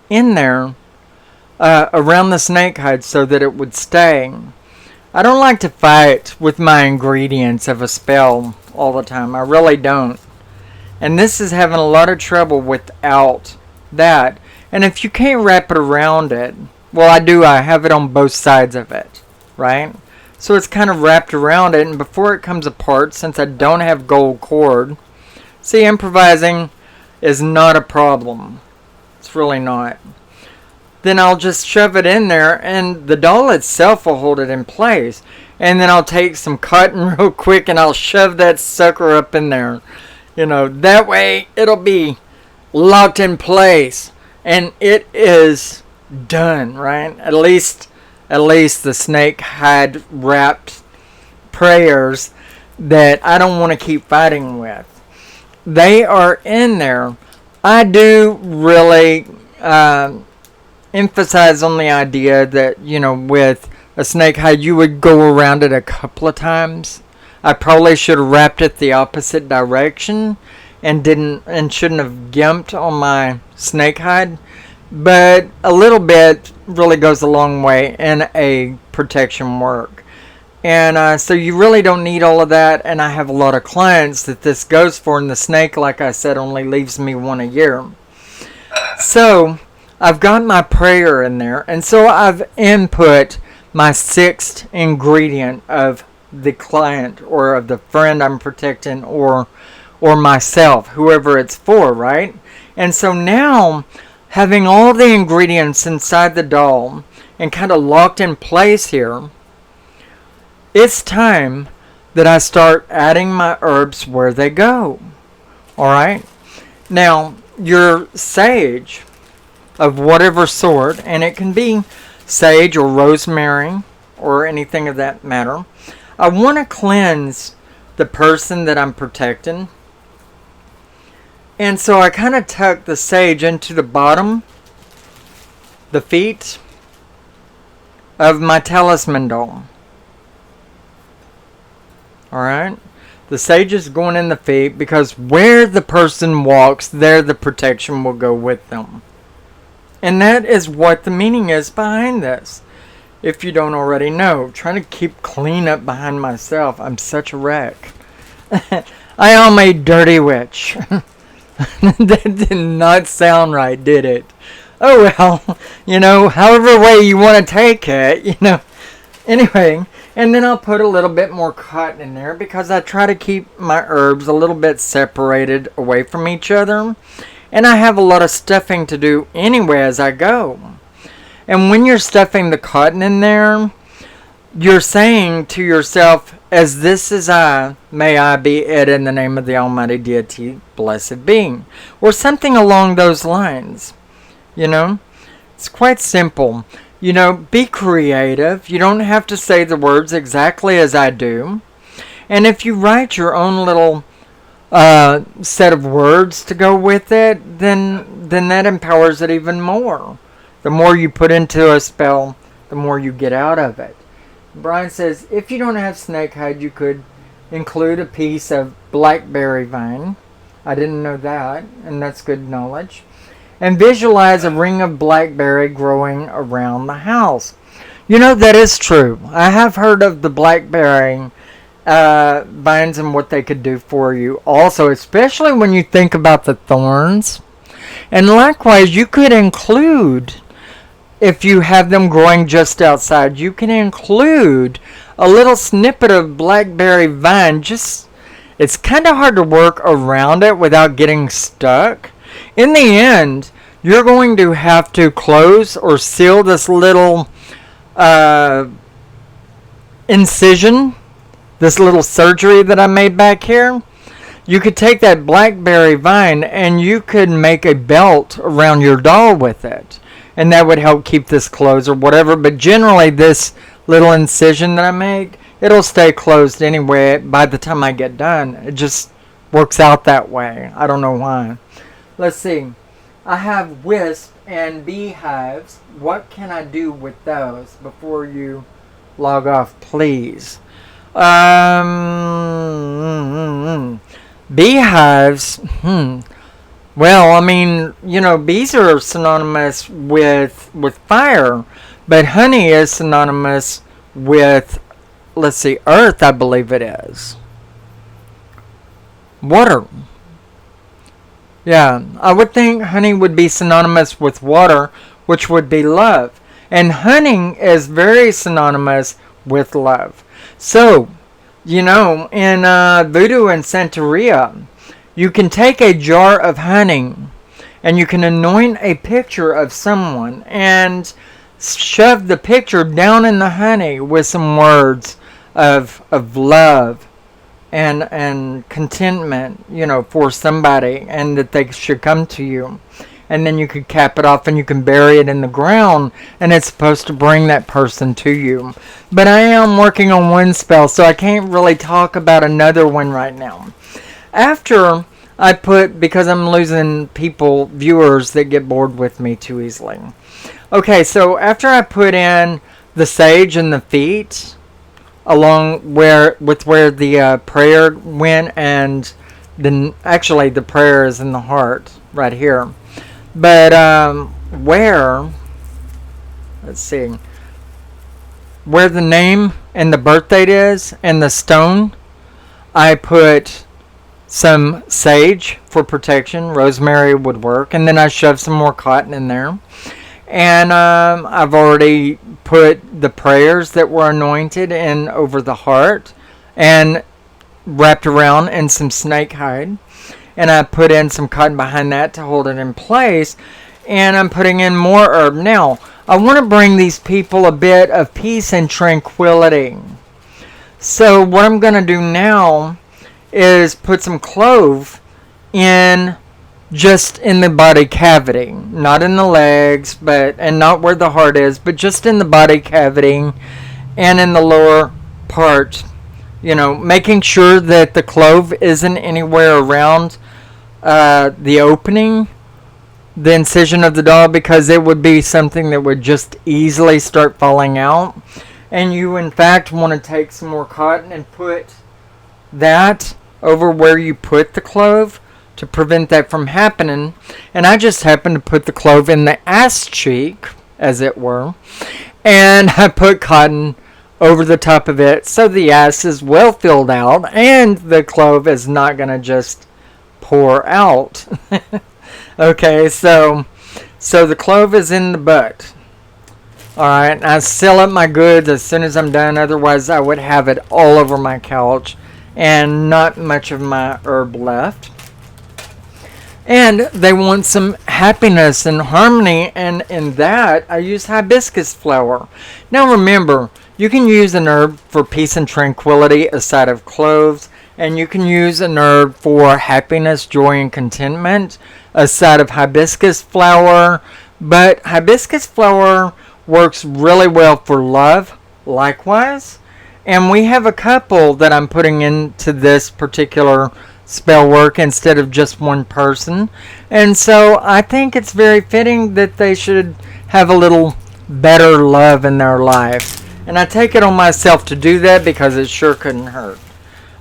in there around the snake hide so that it would stay. I don't like to fight with my ingredients of a spell all the time. I really don't. And this is having a lot of trouble without that. And if you can't wrap it around it, well, I do. I have it on both sides of it, right? So it's kind of wrapped around it, and before it comes apart, since I don't have gold cord, see, improvising is not a problem. It's really not. Then I'll just shove it in there, and the doll itself will hold it in place. And then I'll take some cotton real quick, and I'll shove that sucker up in there. You know, that way it'll be locked in place, and it is done, right? At least the snake hide wrapped prayers that I don't want to keep fighting with. They are in there. I do really emphasize on the idea that, you know, with a snake hide you would go around it a couple of times. I probably should have wrapped it the opposite direction and shouldn't have gimped on my snake hide. But a little bit really goes a long way in a protection work. And so you really don't need all of that. And I have a lot of clients that this goes for. And the snake, like I said, only leaves me one a year. So I've got my prayer in there. And so I've input my sixth ingredient of the client or of the friend I'm protecting or myself, whoever it's for, right? And so now, having all the ingredients inside the doll and kind of locked in place here, it's time that I start adding my herbs where they go. Alright? Now, your sage of whatever sort, and it can be sage or rosemary or anything of that matter, I want to cleanse the person that I'm protecting. And so I kind of tuck the sage into the bottom, the feet of my talisman doll. Alright? The sage is going in the feet because where the person walks, there the protection will go with them. And that is what the meaning is behind this. If you don't already know. Trying to keep clean up behind myself. I'm such a wreck. I am a dirty witch. That did not sound right, did it? Oh well, you know, however way you want to take it, you know. Anyway, and then I'll put a little bit more cotton in there because I try to keep my herbs a little bit separated away from each other. And I have a lot of stuffing to do anyway as I go. And when you're stuffing the cotton in there, you're saying to yourself, as this is I, may I be it in the name of the Almighty Deity, blessed being. Or something along those lines. You know? It's quite simple. You know, be creative. You don't have to say the words exactly as I do. And if you write your own little set of words to go with it, then that empowers it even more. The more you put into a spell, the more you get out of it. Brian says, if you don't have snake hide, you could include a piece of blackberry vine I didn't know that, and that's good knowledge. And visualize a ring of blackberry growing around the house. You know, that is true. I have heard of the blackberry vines and what they could do for you. Also, especially when you think about the thorns. And likewise, you could include, if you have them growing just outside, you can include a little snippet of blackberry vine. Just, it's kind of hard to work around it without getting stuck. In the end, you're going to have to close or seal this little incision, this little surgery that I made back here. You could take that blackberry vine and you could make a belt around your doll with it. And that would help keep this closed or whatever. But generally this little incision that I make, it'll stay closed anyway by the time I get done. It just works out that way. I don't know why. Let's see. I have wisp and beehives. What can I do with those before you log off, please? Beehives. Well, I mean, you know, bees are synonymous with fire, but honey is synonymous with, let's see, earth, I believe it is. Water. Yeah, I would think honey would be synonymous with water, which would be love. And honey is very synonymous with love. So, you know, in Voodoo and Santeria, you can take a jar of honey and you can anoint a picture of someone and shove the picture down in the honey with some words of love and contentment, you know, for somebody, and that they should come to you. And then you could cap it off and you can bury it in the ground, and it's supposed to bring that person to you. But I am working on one spell, so I can't really talk about another one right now. After I put, because I'm losing people, viewers that get bored with me too easily. Okay, so after I put in the sage and the feet, along where the prayer went, and then actually the prayer is in the heart right here. But where, let's see, where the name and the birth date is and the stone, I put some sage for protection. Rosemary would work. And then I shoved some more cotton in there. And I've already put the prayers that were anointed in over the heart and wrapped around in some snake hide. And I put in some cotton behind that to hold it in place. And I'm putting in more herb. Now, I want to bring these people a bit of peace and tranquility. So what I'm going to do now is put some clove in, just in the body cavity. Not in the legs, and not where the heart is, but just in the body cavity and in the lower part. You know, making sure that the clove isn't anywhere around the opening, the incision of the doll, because it would be something that would just easily start falling out. And you, in fact, want to take some more cotton and put that over where you put the clove to prevent that from happening. And I just happened to put the clove in the ass cheek, as it were, and I put cotton over the top of it so the ass is well filled out and the clove is not going to just pour out. Okay, so the clove is in the butt. Alright, I seal up my goods as soon as I'm done, otherwise I would have it all over my couch and not much of my herb left. And they want some happiness and harmony, and in that I use hibiscus flower. Now remember, you can use an herb for peace and tranquility aside of cloves, and you can use an herb for happiness, joy, and contentment aside of hibiscus flower. But hibiscus flower works really well for love, likewise. And we have a couple that I'm putting into this particular spell work instead of just one person. And so I think it's very fitting that they should have a little better love in their life. And I take it on myself to do that because it sure couldn't hurt.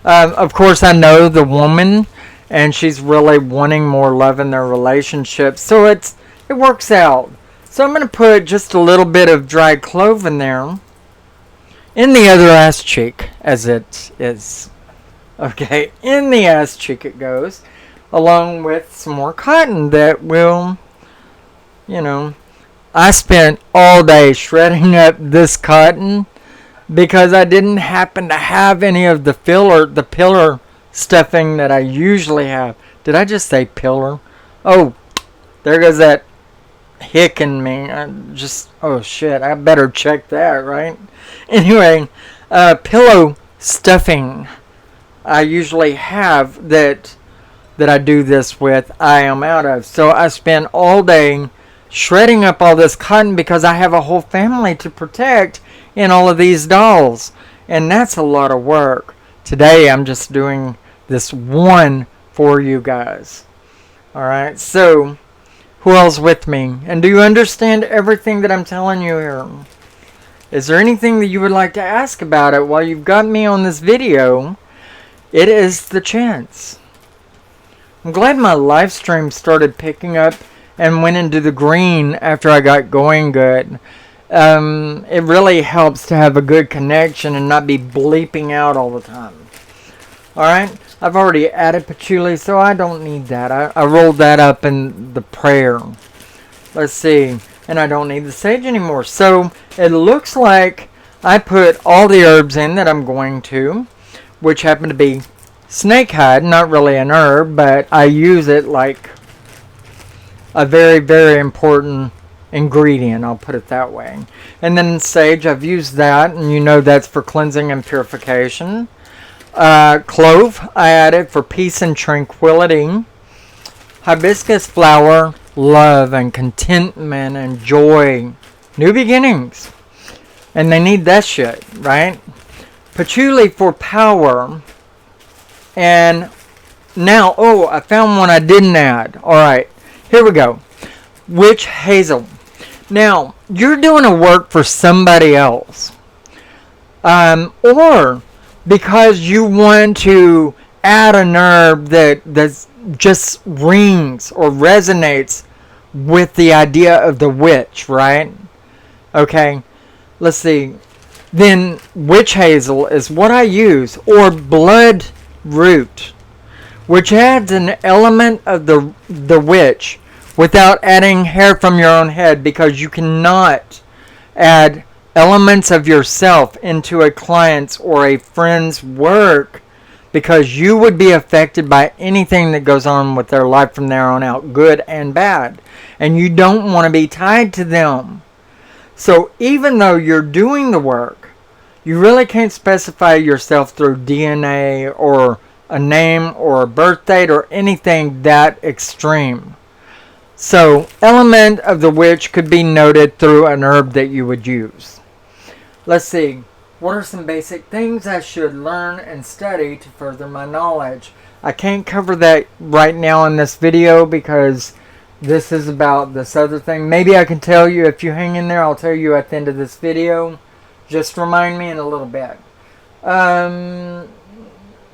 Of course, I know the woman and she's really wanting more love in their relationship. So it works out. So I'm going to put just a little bit of dried clove in there, in the other ass cheek, as it is. Okay, in the ass cheek it goes, along with some more cotton that will, you know, I spent all day shredding up this cotton because I didn't happen to have any of the pillar stuffing that I usually have. Did I just say pillar? Oh, there goes that hick in me. Oh shit, I better check that, right? Anyway, pillow stuffing I usually have that I do this with, I am out of. So I spend all day shredding up all this cotton because I have a whole family to protect in all of these dolls. And that's a lot of work. Today I'm just doing this one for you guys. Alright, so who else with me? And do you understand everything that I'm telling you here? Is there anything that you would like to ask about it while you've got me on this video? It is the chance. I'm glad my live stream started picking up and went into the green after I got going good. It really helps to have a good connection and not be bleeping out all the time. Alright, I've already added patchouli, so I don't need that. I rolled that up in the prayer. Let's see. And I don't need the sage anymore. So it looks like I put all the herbs in that I'm going to, which happen to be snakehide, not really an herb, but I use it like a very, very important ingredient, I'll put it that way. And then sage, I've used that, and you know that's for cleansing and purification. Clove, I added for peace and tranquility. Hibiscus flower, love and contentment and joy. New beginnings. And they need that shit, right? Patchouli for power. And now, oh, I found one I didn't add. Alright, here we go. Witch hazel. Now, you're doing a work for somebody else. Or because you want to add an herb that just rings or resonates with the idea of the witch, right? Okay, let's see. Then witch hazel is what I use, or blood root, which adds an element of the witch without adding hair from your own head, because you cannot add elements of yourself into a client's or a friend's work, because you would be affected by anything that goes on with their life from there on out, good and bad, and you don't want to be tied to them. So even though you're doing the work, you really can't specify yourself through DNA or a name or a birth date or anything that extreme. So element of the witch could be noted through an herb that you would use. Let's see. What are some basic things I should learn and study to further my knowledge? I can't cover that right now in this video because this is about this other thing. Maybe I can tell you, if you hang in there, I'll tell you at the end of this video. Just remind me in a little bit.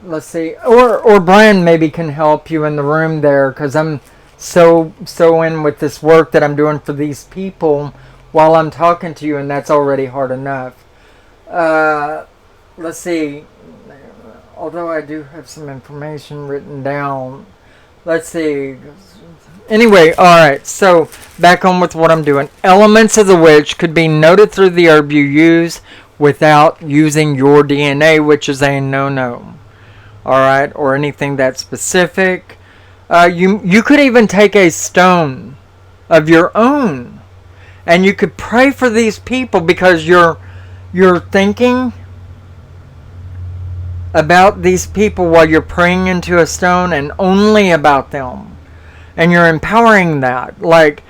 Let's see. Or Brian maybe can help you in the room there, because I'm so in with this work that I'm doing for these people while I'm talking to you, and that's already hard enough. Let's see. Although I do have some information written down. Let's see. Anyway, alright, so back on with what I'm doing. Elements of the witch could be noted through the herb you use without using your DNA, which is a no-no. Alright, or anything that's specific. You could even take a stone of your own, and you could pray for these people, because you're thinking about these people while you're praying into a stone, and only about them. And you're empowering that. Like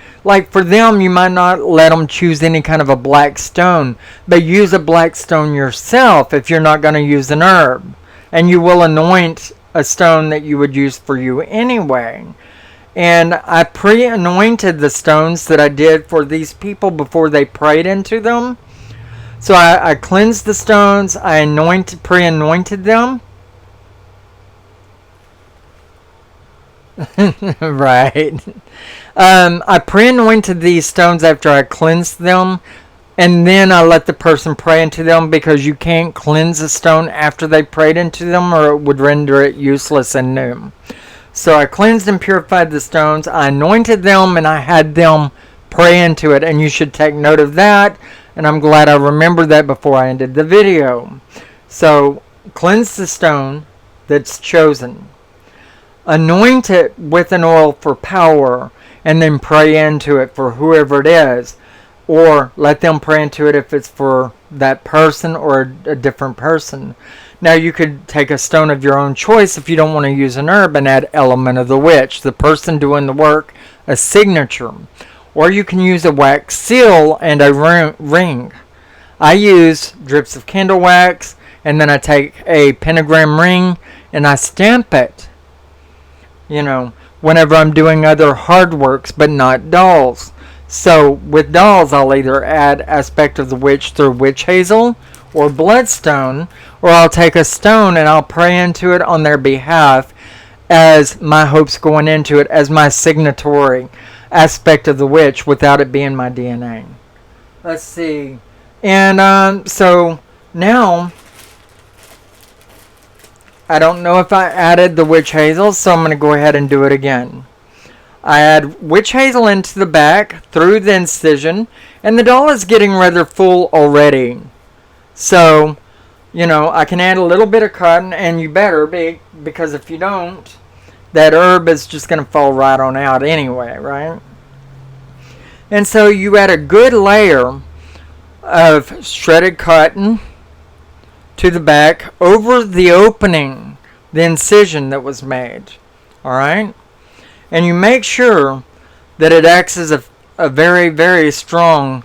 for them, you might not let them choose any kind of a black stone, but use a black stone yourself if you're not going to use an herb. And you will anoint a stone that you would use for you anyway. And I pre-anointed the stones that I did for these people before they prayed into them. So I cleansed the stones, I pre-anointed them. Right. I pre-anointed these stones after I cleansed them, and then I let the person pray into them, because you can't cleanse a stone after they prayed into them, or it would render it useless and new. So I cleansed and purified the stones, I anointed them, and I had them pray into it, and you should take note of that, and I'm glad I remembered that before I ended the video. So cleanse the stone that's chosen. Anoint it with an oil for power, and then pray into it for whoever it is. Or let them pray into it if it's for that person or a different person. Now you could take a stone of your own choice if you don't want to use an herb, and add element of the witch, the person doing the work, a signature. Or you can use a wax seal and a ring. I use drips of candle wax, and then I take a pentagram ring and I stamp it. Whenever I'm doing other hard works, but not dolls. So with dolls, I'll either add aspect of the witch through witch hazel or bloodstone, or I'll take a stone and I'll pray into it on their behalf as my hopes going into it, as my signatory aspect of the witch, without it being my DNA. Let's see. And so now, I don't know if I added the witch hazel, so I'm going to go ahead and do it again. I add witch hazel into the back through the incision, and the doll is getting rather full already. So, I can add a little bit of cotton, and you better be, because if you don't, that herb is just going to fall right on out anyway, right? And so you add a good layer of shredded cotton to the back over the opening, the incision that was made. Alright? And you make sure that it acts as a very, very strong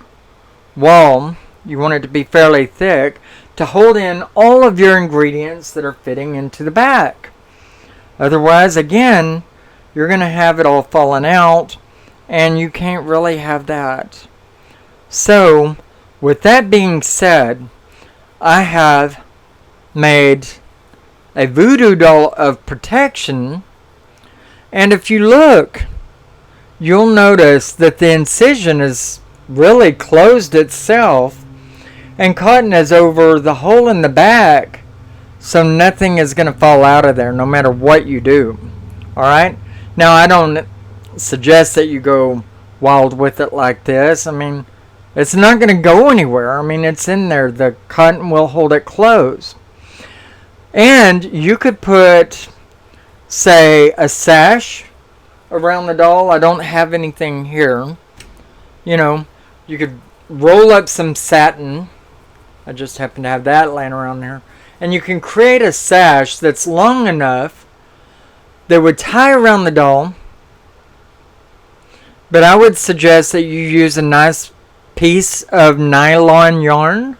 wall. You want it to be fairly thick to hold in all of your ingredients that are fitting into the back. Otherwise, again, you're going to have it all falling out, and you can't really have that. So, with that being said, I have made a voodoo doll of protection, and if you look, you'll notice that the incision is really closed itself, and cotton is over the hole in the back, so nothing is going to fall out of there no matter what you do. Alright? Now, I don't suggest that you go wild with it like this. I mean, it's not going to go anywhere. I mean, it's in there. The cotton will hold it closed. And you could put, say, a sash around the doll. I don't have anything here. You could roll up some satin. I just happen to have that laying around there. And you can create a sash that's long enough that would tie around the doll. But I would suggest that you use a nice piece of nylon yarn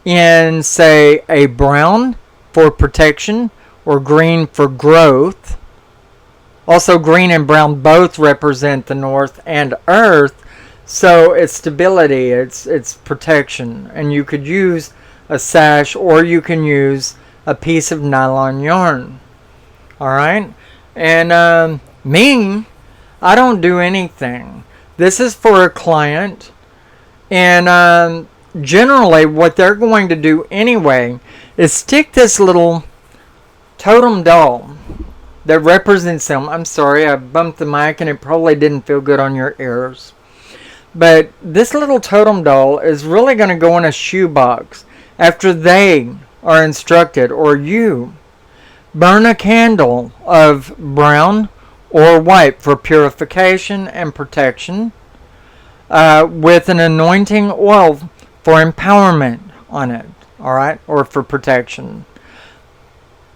in, say, a brown for protection or green for growth. Also, green and brown both represent the north and earth, so it's stability, it's protection. And you could use a sash, or you can use a piece of nylon yarn. Alright? And me, I don't do anything. This is for a client, and generally what they're going to do anyway is stick this little totem doll that represents them. I'm sorry, I bumped the mic and it probably didn't feel good on your ears. But this little totem doll is really going to go in a shoebox after they are instructed, or you burn a candle of brown or white for purification and protection, with an anointing oil for empowerment on it, alright, or for protection.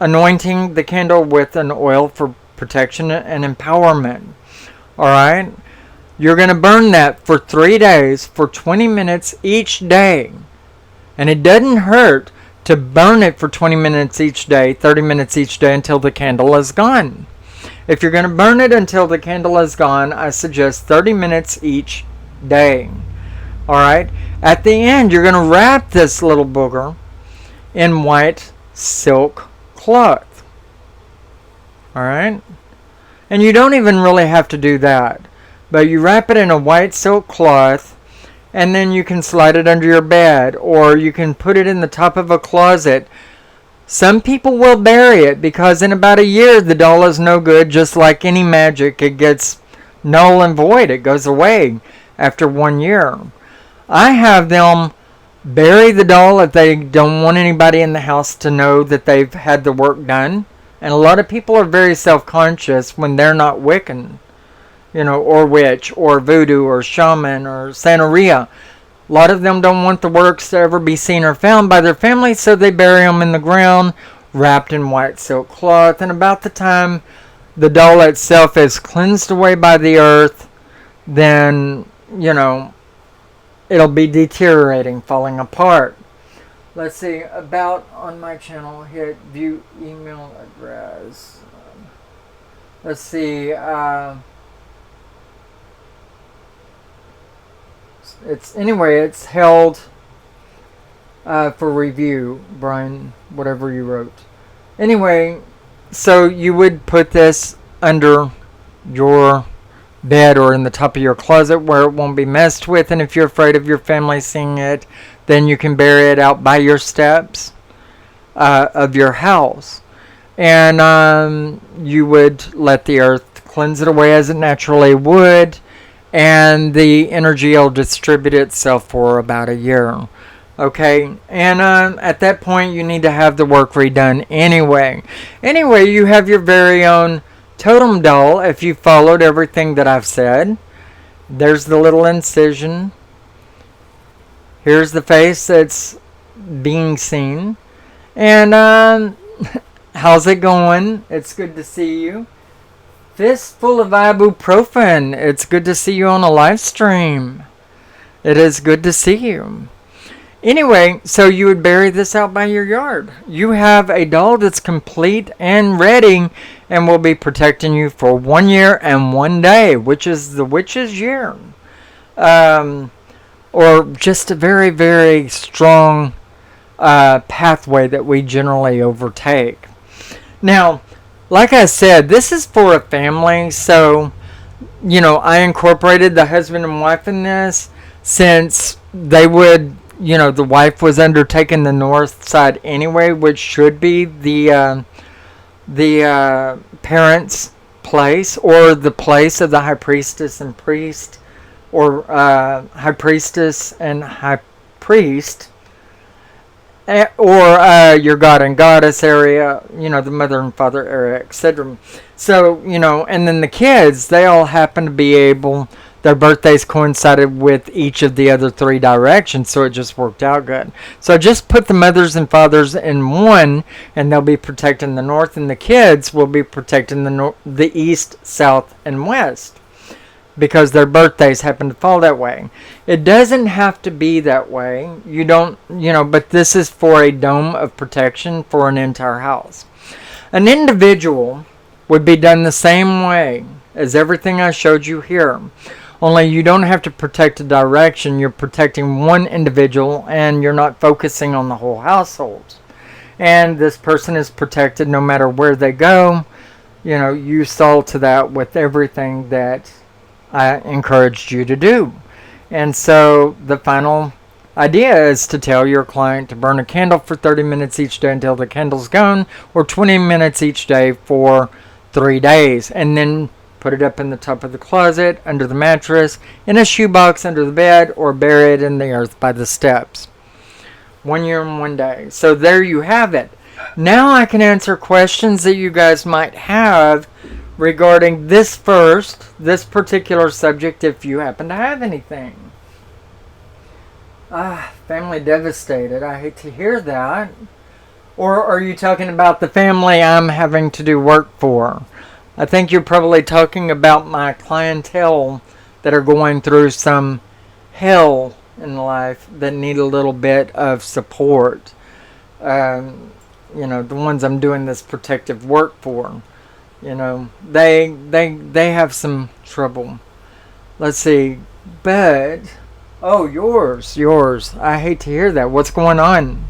Anointing the candle with an oil for protection and empowerment, alright. You're going to burn that for 3 days for 20 minutes each day. And it doesn't hurt to burn it for 20 minutes each day, 30 minutes each day, until the candle is gone. If you're going to burn it until the candle is gone, I suggest 30 minutes each day. Alright? At the end, you're going to wrap this little booger in white silk cloth. Alright? And you don't even really have to do that. But you wrap it in a white silk cloth, and then you can slide it under your bed, or you can put it in the top of a closet. Some people will bury it because in about a year the doll is no good. Just like any magic, it gets null and void. It goes away after 1 year. I have them bury the doll if they don't want anybody in the house to know that they've had the work done. And a lot of people are very self-conscious when they're not Wiccan, or witch, or voodoo, or shaman, or Santeria. A lot of them don't want the works to ever be seen or found by their family, so they bury them in the ground, wrapped in white silk cloth. And about the time the doll itself is cleansed away by the earth, then, it'll be deteriorating, falling apart. Let's see, about on my channel, hit view email address. Let's see, it's held for review, Brian, whatever you wrote. Anyway, so you would put this under your bed or in the top of your closet where it won't be messed with, and if you're afraid of your family seeing it, then you can bury it out by your steps of your house. And you would let the earth cleanse it away as it naturally would, and the energy will distribute itself for about a year. Okay, and at that point you need to have the work redone anyway. Anyway, you have your very own totem doll if you followed everything that I've said. There's the little incision. Here's the face that's being seen. And how's it going? It's good to see you. Fistful of ibuprofen. It's good to see you on a live stream. It is good to see you. Anyway, so you would bury this out by your yard. You have a doll that's complete and ready and will be protecting you for 1 year and 1 day, which is the witch's year. Or just a very, very strong pathway that we generally overtake. Now, like I said, this is for a family, so, I incorporated the husband and wife in this since they would, the wife was undertaking the north side anyway, which should be the parents' place, or the place of the high priestess and priest, or high priestess and high priest, or your god and goddess area, the mother and father area, etc. So, and then the kids, they all happen to be able, their birthdays coincided with each of the other 3 directions, so it just worked out good. So just put the mothers and fathers in one, and they'll be protecting the north, and the kids will be protecting the east, south, and west, because their birthdays happen to fall that way. It doesn't have to be that way. You don't, but this is for a dome of protection for an entire house. An individual would be done the same way as everything I showed you here. Only you don't have to protect a direction. You're protecting one individual, and you're not focusing on the whole household. And this person is protected no matter where they go. You saw to that with everything that I encouraged you to do. And so the final idea is to tell your client to burn a candle for 30 minutes each day until the candle's gone, or 20 minutes each day for 3 days, and then put it up in the top of the closet, under the mattress, in a shoebox under the bed, or bury it in the earth by the steps. 1 year and 1 day. So there you have it. Now I can answer questions that you guys might have regarding this particular subject, if you happen to have anything. Family devastated. I hate to hear that. Or are you talking about the family I'm having to do work for? I think you're probably talking about my clientele that are going through some hell in life that need a little bit of support. The ones I'm doing this protective work for. They have some trouble. Let's see. But, yours. I hate to hear that. What's going on?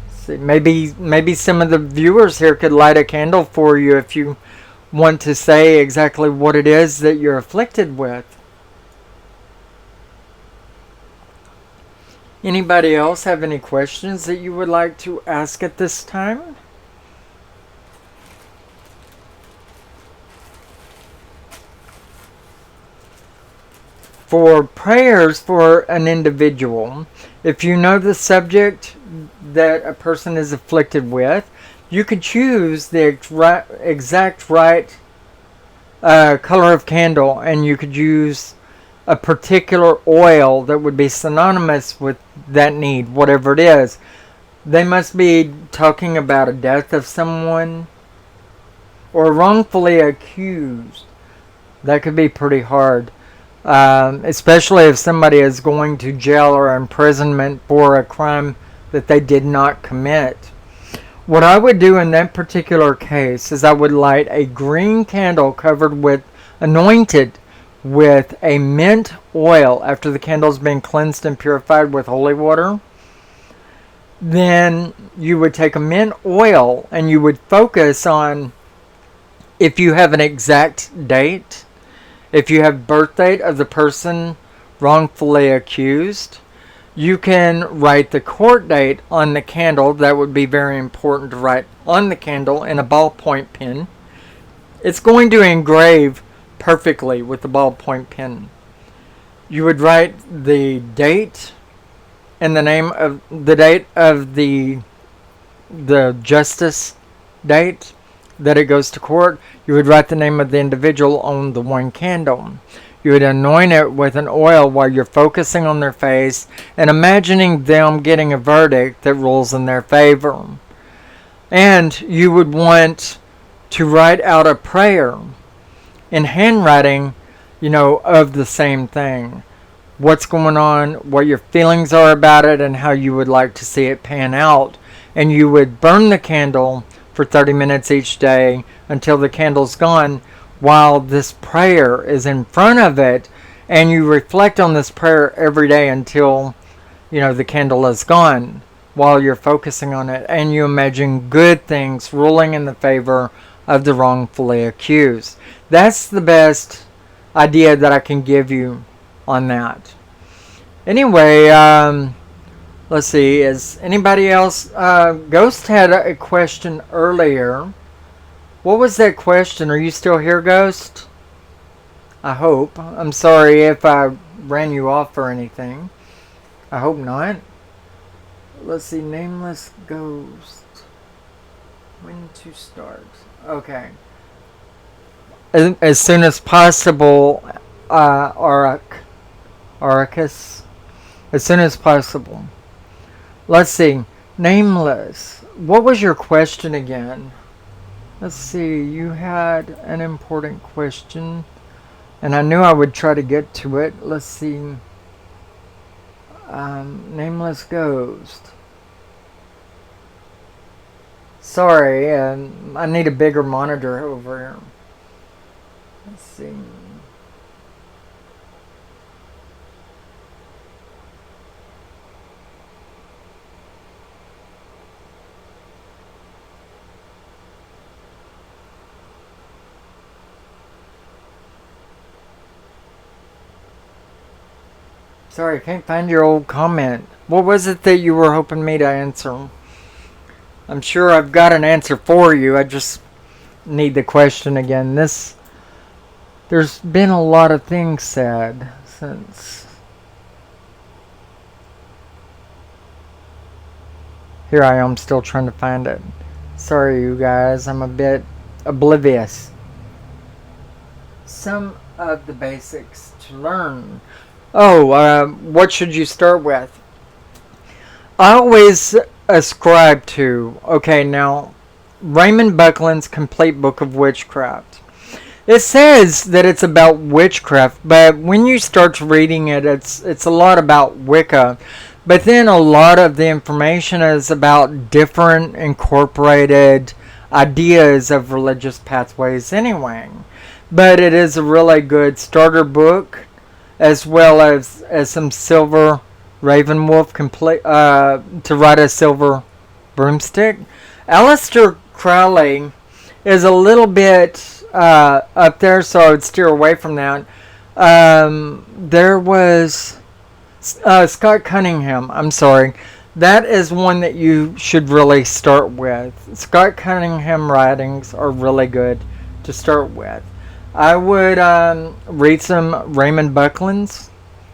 Let's see. Maybe some of the viewers here could light a candle for you if you want to say exactly what it is that you're afflicted with. Anybody else have any questions that you would like to ask at this time? For prayers for an individual, if you know the subject that a person is afflicted with, you could choose the exact right color of candle, and you could use a particular oil that would be synonymous with that need, whatever it is. They must be talking about a death of someone or wrongfully accused. That could be pretty hard, especially if somebody is going to jail or imprisonment for a crime that they did not commit. What I would do in that particular case is I would light a green candle anointed with a mint oil after the candle's been cleansed and purified with holy water. Then you would take a mint oil and you would focus on, if you have an exact date, if you have birth date of the person wrongfully accused, you can write the court date on the candle. That would be very important to write on the candle in a ballpoint pen. It's going to engrave perfectly with the ballpoint pen. You would write the date and the name of the date of the justice date that it goes to court. You would write the name of the individual on the one candle. You would anoint it with an oil while you're focusing on their face and imagining them getting a verdict that rules in their favor. And you would want to write out a prayer in handwriting, of the same thing. What's going on, what your feelings are about it, and how you would like to see it pan out. And you would burn the candle for 30 minutes each day until the candle's gone, while this prayer is in front of it, and you reflect on this prayer every day until the candle is gone, while you're focusing on it, and you imagine good things ruling in the favor of the wrongfully accused. That's the best idea that I can give you on that. Anyway, let's see, is anybody else? Ghost had a question earlier. What was that question? Are you still here, Ghost? I hope. I'm sorry if I ran you off or anything. I hope not. Let's see, Nameless Ghost. When to start? Okay. As soon as possible, Aracus. As soon as possible. Let's see. Nameless. What was your question again? Let's see. You had an important question, and I knew I would try to get to it. Let's see. Nameless Ghost. Sorry, I need a bigger monitor over here. Let's see. Sorry, I can't find your old comment. What was it that you were hoping me to answer? I'm sure I've got an answer for you. I just need the question again. There's been a lot of things said since. Here I am still trying to find it. Sorry, you guys. I'm a bit oblivious. Some of the basics to learn. What should you start with? I always ascribe to, now, Raymond Buckland's Complete Book of Witchcraft. It says that it's about witchcraft, but when you start reading it, it's a lot about Wicca. But then a lot of the information is about different incorporated ideas of religious pathways anyway. But it is a really good starter book, as well as some silver Ravenwolf to ride a silver broomstick. Aleister Crowley is a little bit up there, so I would steer away from that. There was Scott Cunningham. I'm sorry. That is one that you should really start with. Scott Cunningham writings are really good to start with. I would read some Raymond Buckland's.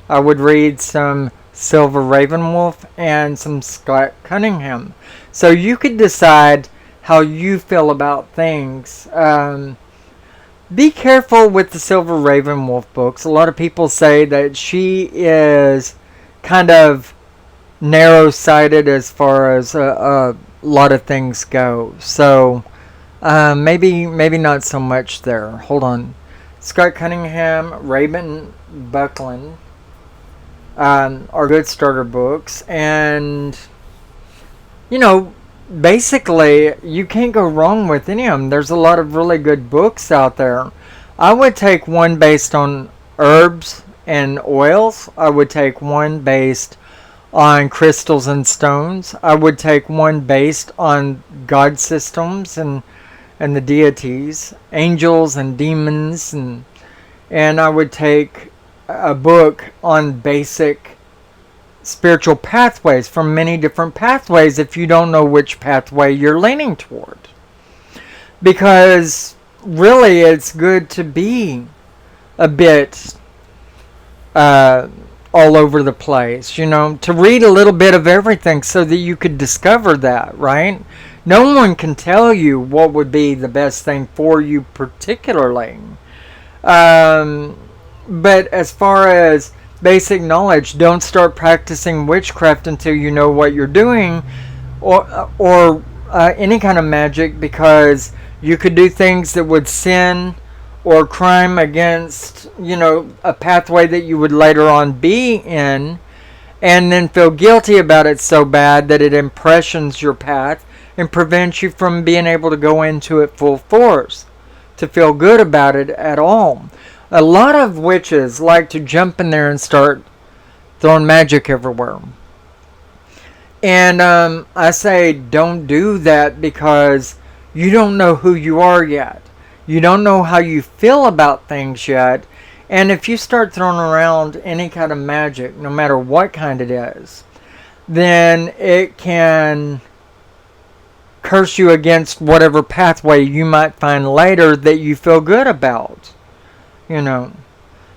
I would read some Silver Ravenwolf and some Scott Cunningham. So you could decide how you feel about things. Be careful with the Silver Ravenwolf books. A lot of people say that she is kind of narrow-sighted as far as a lot of things go. So maybe not so much there. Hold on. Scott Cunningham, Raymond Buckland are good starter books. And, you know, basically, you can't go wrong with any of them. There's a lot of really good books out there. I would take one based on herbs and oils. I would take one based on crystals and stones. I would take one based on god systems and the deities, angels and demons, and I would take a book on basic spiritual pathways from many different pathways if you don't know which pathway you're leaning toward. Because really it's good to be a bit all over the place, you know, to read a little bit of everything so that you could discover that, right? No one can tell you what would be the best thing for you particularly. But as far as basic knowledge, don't start practicing witchcraft until you know what you're doing, or any kind of magic, because you could do things that would sin or crime against, you know, a pathway that you would later on be in, and then feel guilty about it so bad that it impressions your path and prevents you from being able to go into it full force, to feel good about it at all. A lot of witches like to jump in there and start throwing magic everywhere. And I say don't do that, because you don't know who you are yet. You don't know how you feel about things yet. And if you start throwing around any kind of magic, no matter what kind it is, then it can curse you against whatever pathway you might find later that you feel good about. You know,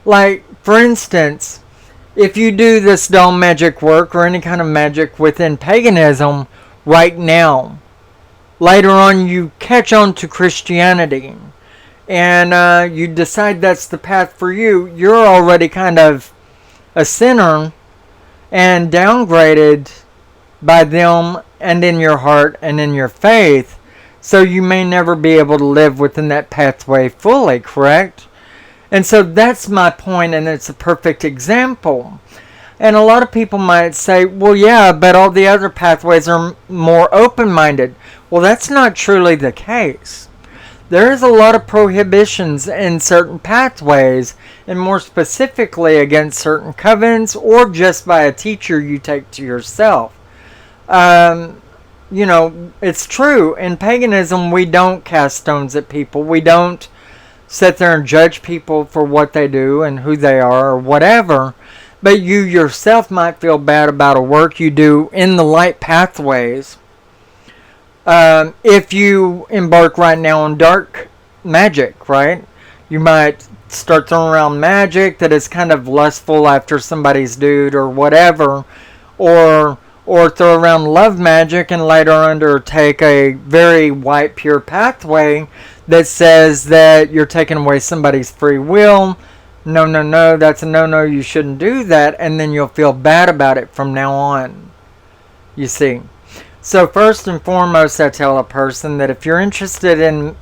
like, for instance, if you do this doll magic work or any kind of magic within paganism right now, later on you catch on to Christianity and you decide that's the path for you, you're already kind of a sinner and downgraded by them and in your heart and in your faith, so you may never be able to live within that pathway fully, correct? And so that's my point, and it's a perfect example. And a lot of people might say, well, yeah, but all the other pathways are more open-minded. Well, that's not truly the case. There is a lot of prohibitions in certain pathways, and more specifically against certain covens or just by a teacher you take to yourself. You know, it's true. In paganism, we don't cast stones at people. We don't sit there and judge people for what they do and who they are or whatever. But you yourself might feel bad about a work you do in the light pathways. If you embark right now on dark magic, right? You might start throwing around magic that is kind of lustful after somebody's dude or whatever. Or throw around love magic and later undertake a very white, pure pathway that says that you're taking away somebody's free will. No, that's a no, you shouldn't do that. And then you'll feel bad about it from now on. You see. So first and foremost, I tell a person that if you're interested in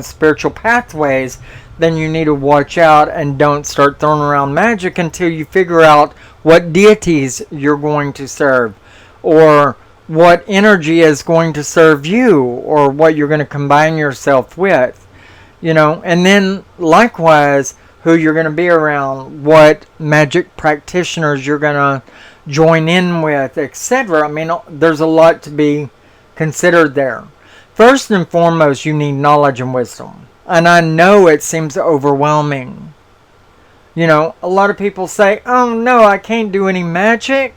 spiritual pathways, then you need to watch out and don't start throwing around magic until you figure out what deities you're going to serve, or what energy is going to serve you, or what you're going to combine yourself with, you know, and then likewise who you're going to be around, what magic practitioners you're going to join in with, etc. I mean, there's a lot to be considered there. First and foremost, you need knowledge and wisdom. And I know it seems overwhelming. You know, a lot of people say, oh no, I can't do any magic.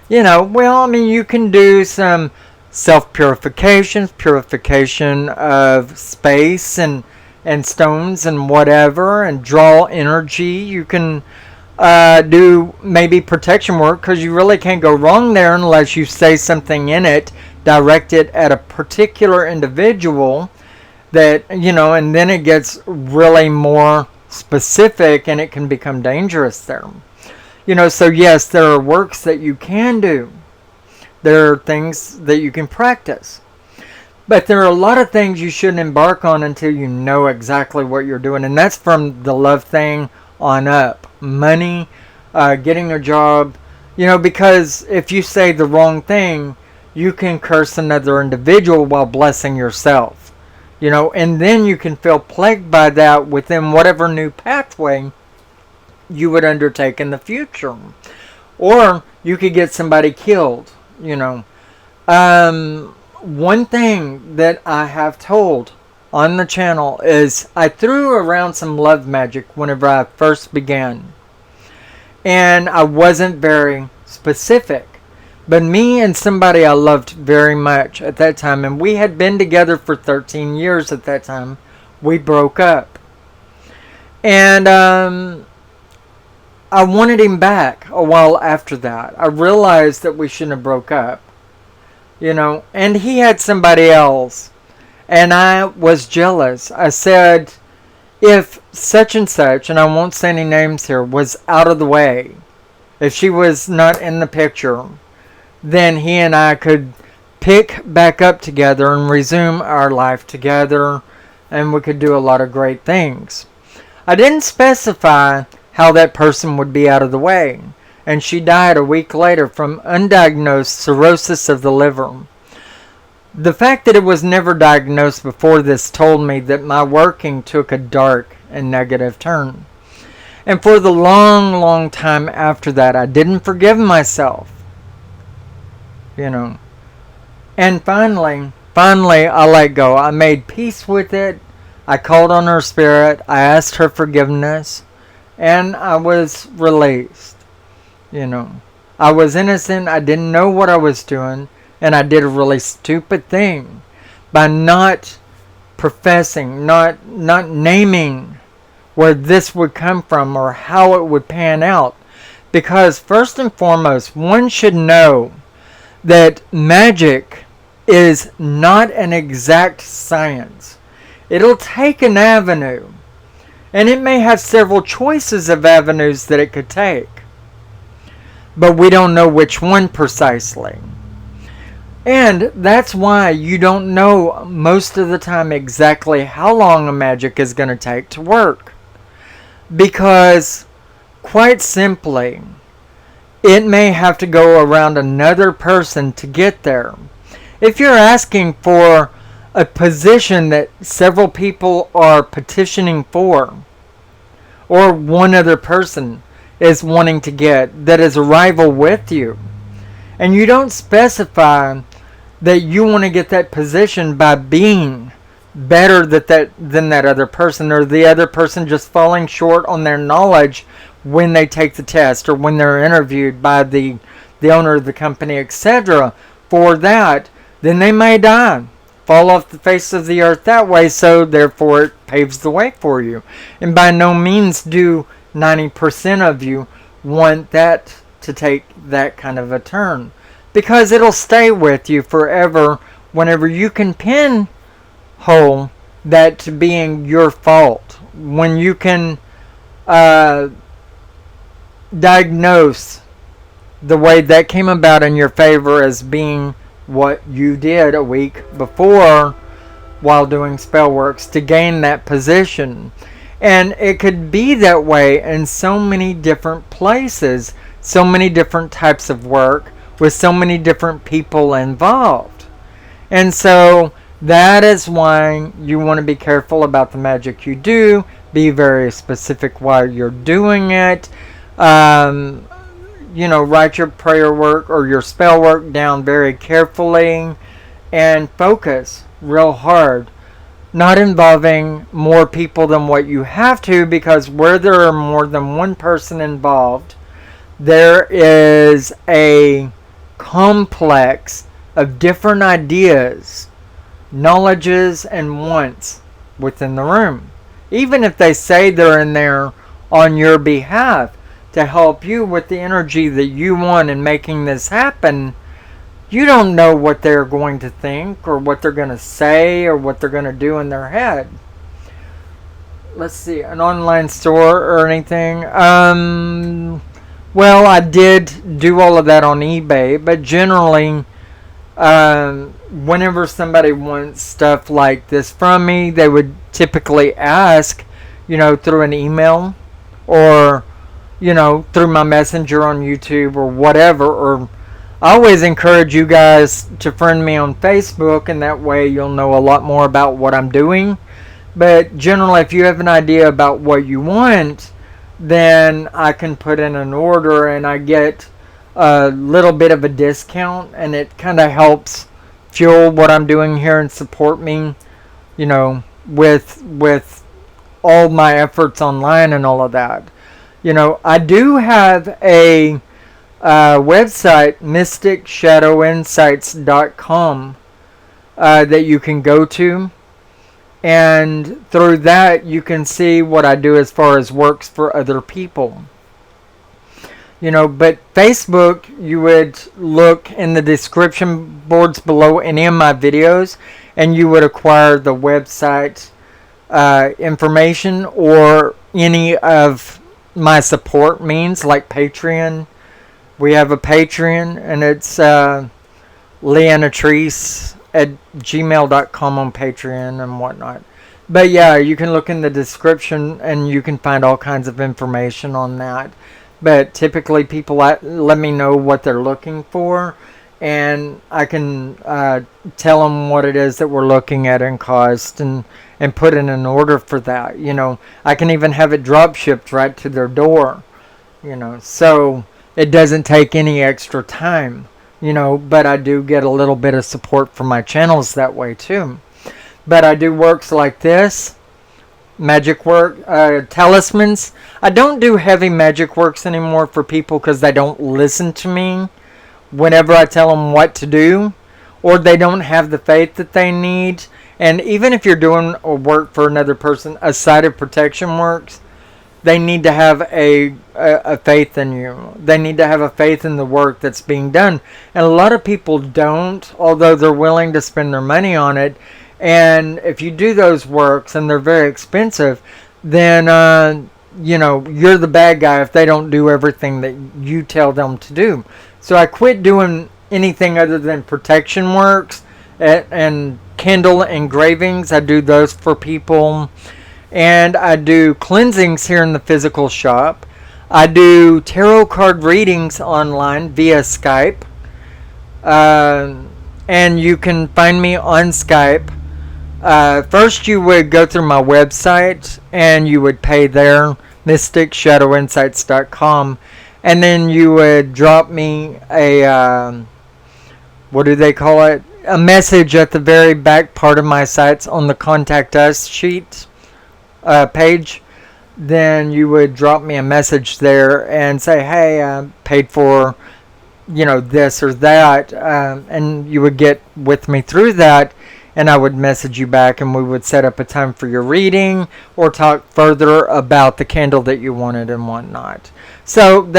You know, well, I mean, you can do some self-purification, purification of space and stones and whatever, and draw energy. You can do maybe protection work, because you really can't go wrong there unless you say something in it, direct it at a particular individual that, you know, and then it gets really more specific and it can become dangerous there. You know, so yes, there are works that you can do. There are things that you can practice. But there are a lot of things you shouldn't embark on until you know exactly what you're doing. And that's from the love thing on up. Money, getting a job. You know, because if you say the wrong thing, you can curse another individual while blessing yourself. You know, and then you can feel plagued by that within whatever new pathway you would undertake in the future. Or you could get somebody killed, you know. One thing that I have told on the channel is I threw around some love magic whenever I first began. And I wasn't very specific. But me and somebody I loved very much at that time, and we had been together for 13 years at that time, we broke up. And I wanted him back a while after that. I realized that we shouldn't have broke up. You know, and he had somebody else. And I was jealous. I said, if such and such, and I won't say any names here, was out of the way, if she was not in the picture, then he and I could pick back up together and resume our life together, and we could do a lot of great things. I didn't specify how that person would be out of the way, and she died a week later from undiagnosed cirrhosis of the liver. The fact that it was never diagnosed before this told me that my working took a dark and negative turn. And for the long, long time after that, I didn't forgive myself. You know. And finally, I let go. I made peace with it. I called on her spirit. I asked her forgiveness. And I was released. You know. I was innocent. I didn't know what I was doing. And I did a really stupid thing by not professing, not naming where this would come from or how it would pan out. Because first and foremost, one should know that magic is not an exact science. It'll take an avenue, and it may have several choices of avenues that it could take, but we don't know which one precisely. And that's why you don't know most of the time exactly how long a magic is going to take to work, because quite simply, it may have to go around another person to get there. If you're asking for a position that several people are petitioning for, or one other person is wanting to get that is a rival with you, and you don't specify that you want to get that position by being better than that other person, or the other person just falling short on their knowledge when they take the test or when they're interviewed by the owner of the company, etc., for that, then they may die, fall off the face of the earth that way, so therefore it paves the way for you. And by no means do 90% of you want that to take that kind of a turn, because it'll stay with you forever whenever you can pinhole that to being your fault. When you can diagnose the way that came about in your favor as being what you did a week before while doing spell works to gain that position. And it could be that way in so many different places, so many different types of work with so many different people involved. And so that is why you want to be careful about the magic you do. Be very specific while you're doing it. You know, write your prayer work or your spell work down very carefully and focus real hard. not involving more people than what you have to, because where there are more than one person involved, there is a complex of different ideas, knowledges, and wants within the room. Even if they say they're in there on your behalf to help you with the energy that you want in making this happen, you don't know what they're going to think or what they're going to say or what they're going to do in their head. Let's see, an online store or anything. Well, I did do all of that on eBay, but generally, whenever somebody wants stuff like this from me, they would typically ask, through an email or, through my messenger on YouTube or whatever. Or I always encourage you guys to friend me on Facebook, and that way you'll know a lot more about what I'm doing. But generally, if you have an idea about what you want, then I can put in an order and I get a little bit of a discount, and it kind of helps fuel what I'm doing here and support me, with all my efforts online and all of that. I do have a website, mysticshadowinsights.com, that you can go to. And through that, you can see what I do as far as works for other people. But Facebook, you would look in the description boards below any of my videos, and you would acquire the website information or any of my support means, like Patreon. We have a Patreon, and it's leeannatrice@gmail.com on Patreon and whatnot. But yeah, you can look in the description and you can find all kinds of information on that. But typically people let me know what they're looking for, and I can tell them what it is that we're looking at in cost, and put in an order for that. I can even have it drop shipped right to their door, so it doesn't take any extra time. But I do get a little bit of support from my channels that way too. But I do works like this, magic work, talismans. I don't do heavy magic works anymore for people because they don't listen to me whenever I tell them what to do, or they don't have the faith that they need. And even if you're doing a work for another person, aside of protection works, they need to have a faith in you. They need to have a faith in the work that's being done. And a lot of people don't, although they're willing to spend their money on it. And if you do those works and they're very expensive, then, you're the bad guy if they don't do everything that you tell them to do. So I quit doing anything other than protection works and candle engravings. I do those for people. And I do cleansings here in the physical shop. I do tarot card readings online via Skype. And you can find me on Skype. First you would go through my website and you would pay there, mysticshadowinsights.com. And then you would drop me a, what do they call it? A message at the very back part of my sites on the Contact Us sheet page. Then you would drop me a message there and say, hey, I paid for, this or that. And you would get with me through that. And I would message you back and we would set up a time for your reading or talk further about the candle that you wanted and whatnot. So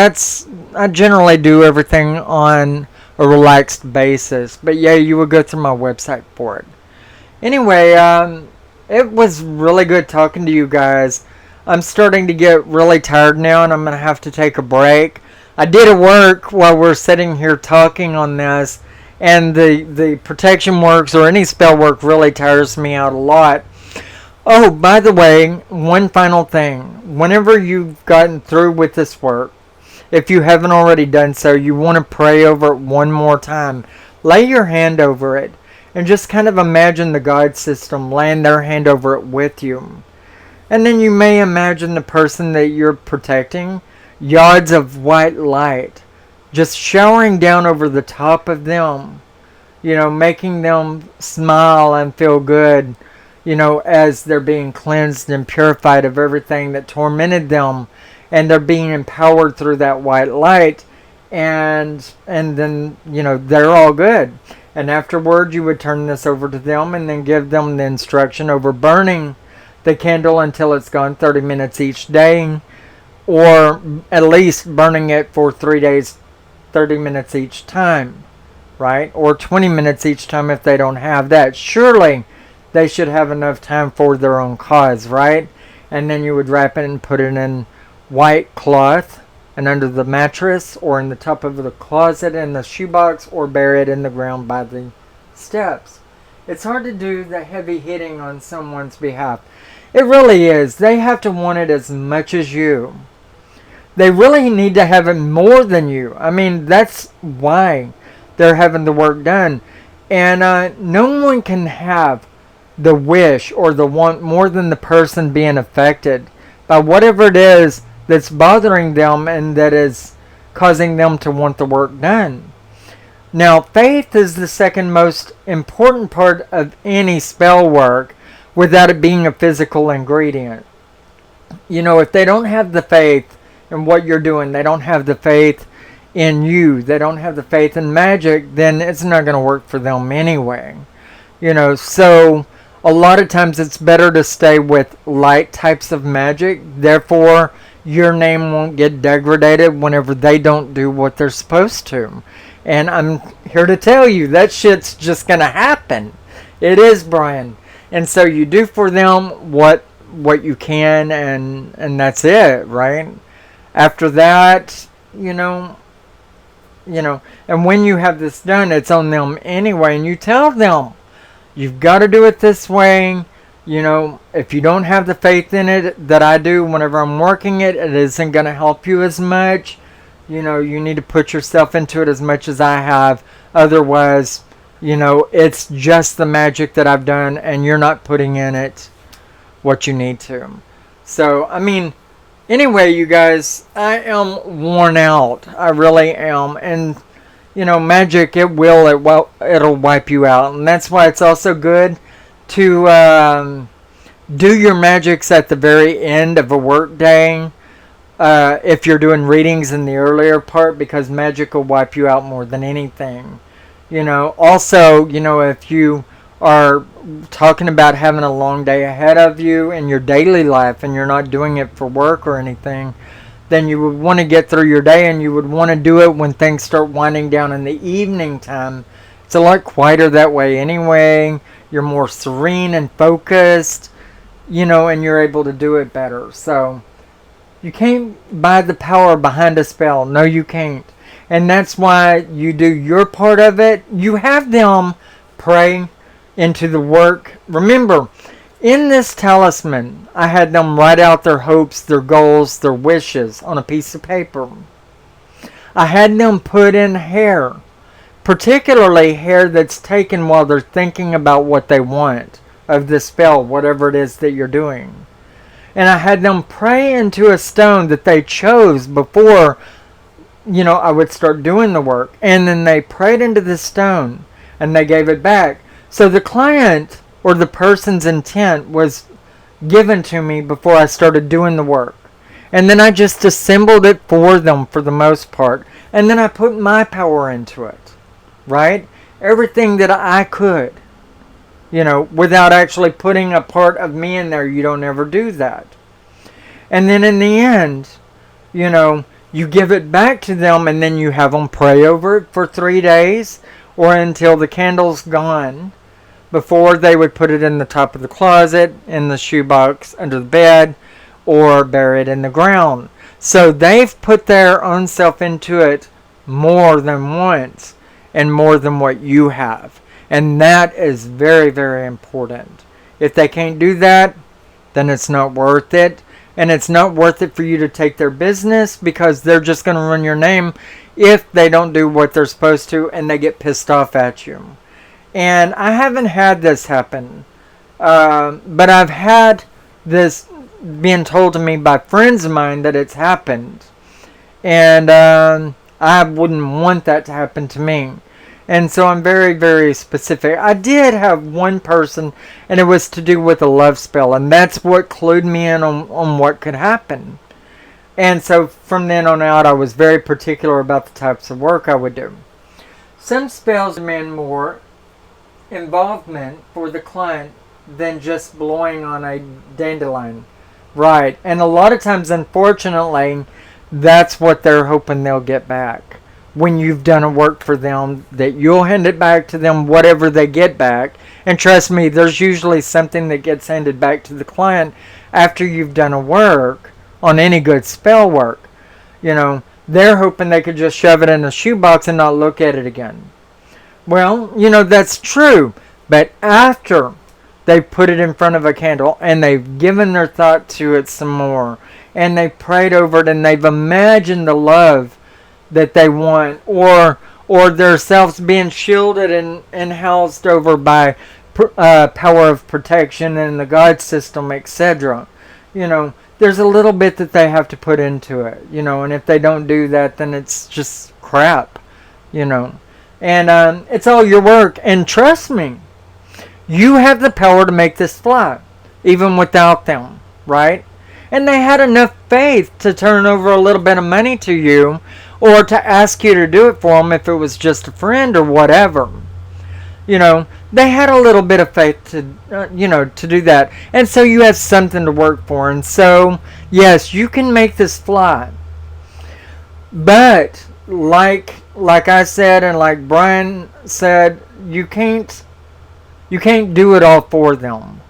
I generally do everything on a relaxed basis. But yeah, you would go through my website for it. Anyway, it was really good talking to you guys. I'm starting to get really tired now and I'm going to have to take a break. I did a work while we're sitting here talking on this. And the protection works or any spell work really tires me out a lot. Oh, by the way, one final thing. Whenever you've gotten through with this work, if you haven't already done so, you want to pray over it one more time. Lay your hand over it and just kind of imagine the guide system laying their hand over it with you. And then you may imagine the person that you're protecting, yards of white light, just showering down over the top of them, making them smile and feel good, as they're being cleansed and purified of everything that tormented them, and they're being empowered through that white light, and then they're all good. And afterward, you would turn this over to them and then give them the instruction over burning the candle until it's gone, 30 minutes each day, or at least burning it for 3 days, 30 minutes each time, right? Or 20 minutes each time if they don't have that. Surely they should have enough time for their own cause, right? And then you would wrap it and put it in white cloth and under the mattress, or in the top of the closet in the shoebox, or bury it in the ground by the steps. It's hard to do the heavy hitting on someone's behalf. It really is. They have to want it as much as you. They really need to have it more than you. I mean, that's why they're having the work done. And no one can have the wish or the want more than the person being affected by whatever it is that's bothering them and that is causing them to want the work done. Now, faith is the second most important part of any spell work without it being a physical ingredient. If they don't have the faith in what you're doing, they don't have the faith in you, they don't have the faith in magic, then it's not going to work for them anyway. So a lot of times it's better to stay with light types of magic. Therefore, your name won't get degraded whenever they don't do what they're supposed to. And I'm here to tell you that shit's just going to happen. It is, Brian. And so you do for them what you can, and that's it, right? After that, and when you have this done, it's on them anyway. And you tell them, you've got to do it this way. If you don't have the faith in it that I do whenever I'm working it, it isn't going to help you as much. You need to put yourself into it as much as I have. Otherwise, it's just the magic that I've done, and you're not putting in it what you need to. So, anyway, you guys, I am worn out. I really am. And, magic, it'll wipe you out. And that's why it's also good to do your magics at the very end of a work day. If you're doing readings in the earlier part, because magic will wipe you out more than anything. Also, if you are talking about having a long day ahead of you in your daily life and you're not doing it for work or anything, then you would want to get through your day, and you would want to do it when things start winding down in the evening time. It's a lot quieter that way anyway. You're more serene and focused, and you're able to do it better. So you can't buy the power behind a spell. No, you can't. And that's why you do your part of it. You have them pray into the work. Remember, in this talisman, I had them write out their hopes, their goals, their wishes on a piece of paper. I had them put in hair, particularly hair that's taken while they're thinking about what they want of the spell, whatever it is that you're doing. And I had them pray into a stone that they chose before I would start doing the work. And then they prayed into the stone and they gave it back. So the client or the person's intent was given to me before I started doing the work. And then I just assembled it for them for the most part. And then I put my power into it. Right? Everything that I could. Without actually putting a part of me in there. You don't ever do that. And then in the end, you give it back to them, and then you have them pray over it for 3 days or until the candle's gone, before they would put it in the top of the closet, in the shoebox, under the bed, or bury it in the ground. So they've put their own self into it more than once and more than what you have. And that is very, very important. If they can't do that, then it's not worth it. And it's not worth it for you to take their business, because they're just going to ruin your name if they don't do what they're supposed to and they get pissed off at you. And I haven't had this happen. But I've had this being told to me by friends of mine that it's happened. And I wouldn't want that to happen to me. And so I'm very, very specific. I did have one person, and it was to do with a love spell, and that's what clued me in on what could happen. And so from then on out, I was very particular about the types of work I would do. Some spells demand more involvement for the client than just blowing on a dandelion. Right. And a lot of times, unfortunately, that's what they're hoping they'll get back. When you've done a work for them, that you'll hand it back to them, whatever they get back. And trust me, there's usually something that gets handed back to the client after you've done a work on any good spell work. You know, they're hoping they could just shove it in a shoebox and not look at it again. Well, you know, that's true. But after they put it in front of a candle and they've given their thought to it some more, and they've prayed over it, and they've imagined the love that they want, or themselves being shielded and housed over by power of protection and the God system, etc. You know, there's a little bit that they have to put into it, you know, and if they don't do that, then it's just crap, you know. And it's all your work, and trust me, you have the power to make this fly, even without them, right? And they had enough faith to turn over a little bit of money to you, or to ask you to do it for them if it was just a friend or whatever. You know, they had a little bit of faith to, you know, to do that. And so you have something to work for. And so, yes, you can make this fly. But, like I said, and like Brian said, you can't do it all for them.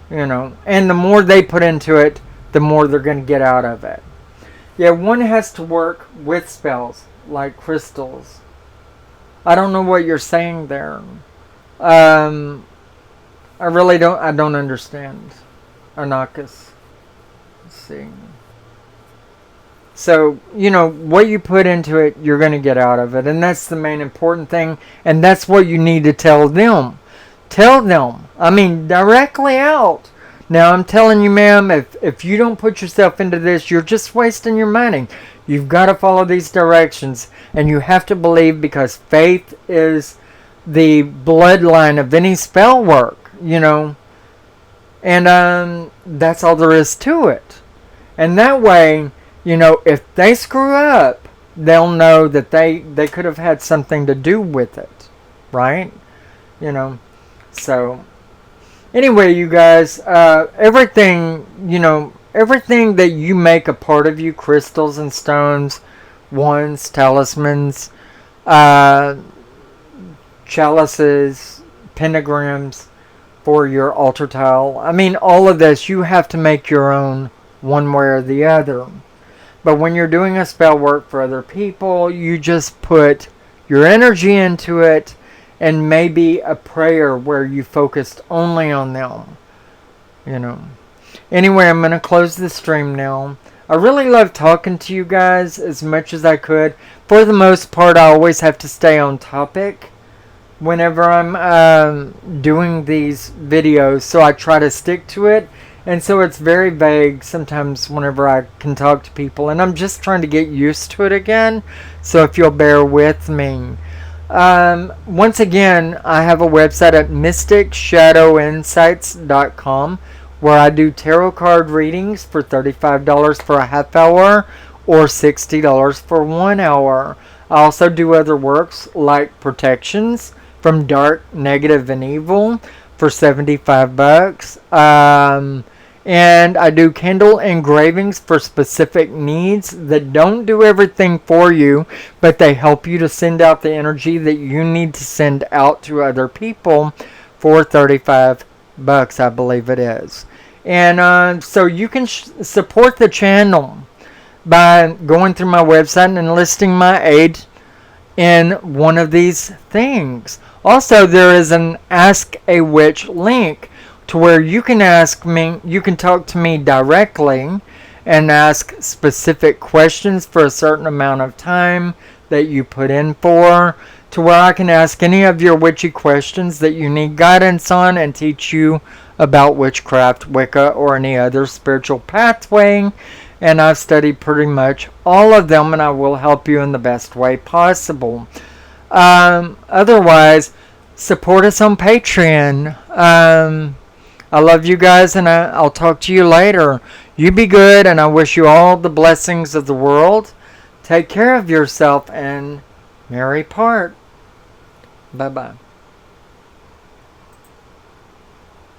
You know, and the more they put into it, the more they're going to get out of it. Yeah, one has to work with spells, like crystals. I don't know what you're saying there. I don't understand. Arnakis. Let's see. So, you know, what you put into it, you're going to get out of it. And that's the main important thing. And that's what you need to tell them. Tell them. I mean, directly out. Now, I'm telling you, ma'am, if you don't put yourself into this, you're just wasting your money. You've got to follow these directions. And you have to believe, because faith is the bloodline of any spell work, you know. And that's all there is to it. And that way, you know, if they screw up, they'll know that they could have had something to do with it. Right? You know. So anyway, you guys, everything that you make a part of you, crystals and stones, wands, talismans, chalices, pentagrams for your altar tile. I mean, all of this, you have to make your own one way or the other. But when you're doing a spell work for other people, you just put your energy into it, and maybe a prayer where you focused only on them. You know. Anyway, I'm going to close the stream now. I really love talking to you guys as much as I could. For the most part, I always have to stay on topic whenever I'm doing these videos. So I try to stick to it. And so it's very vague sometimes whenever I can talk to people. And I'm just trying to get used to it again. So if you'll bear with me. Once again, I have a website at mysticshadowinsights.com where I do tarot card readings for $35 for a half hour or $60 for 1 hour. I also do other works like protections from dark, negative, and evil for $75. And I do candle engravings for specific needs that don't do everything for you, but they help you to send out the energy that you need to send out to other people for $35, I believe it is. And so you can support the channel by going through my website and enlisting my aid in one of these things. Also, there is an Ask a Witch link to where you can ask me, you can talk to me directly and ask specific questions for a certain amount of time that you put in for, to where I can ask any of your witchy questions that you need guidance on and teach you about witchcraft, Wicca, or any other spiritual pathway. And I've studied pretty much all of them, and I will help you in the best way possible. Otherwise, support us on Patreon. I love you guys, and I'll talk to you later. You be good, and I wish you all the blessings of the world. Take care of yourself, and merry part. Bye-bye.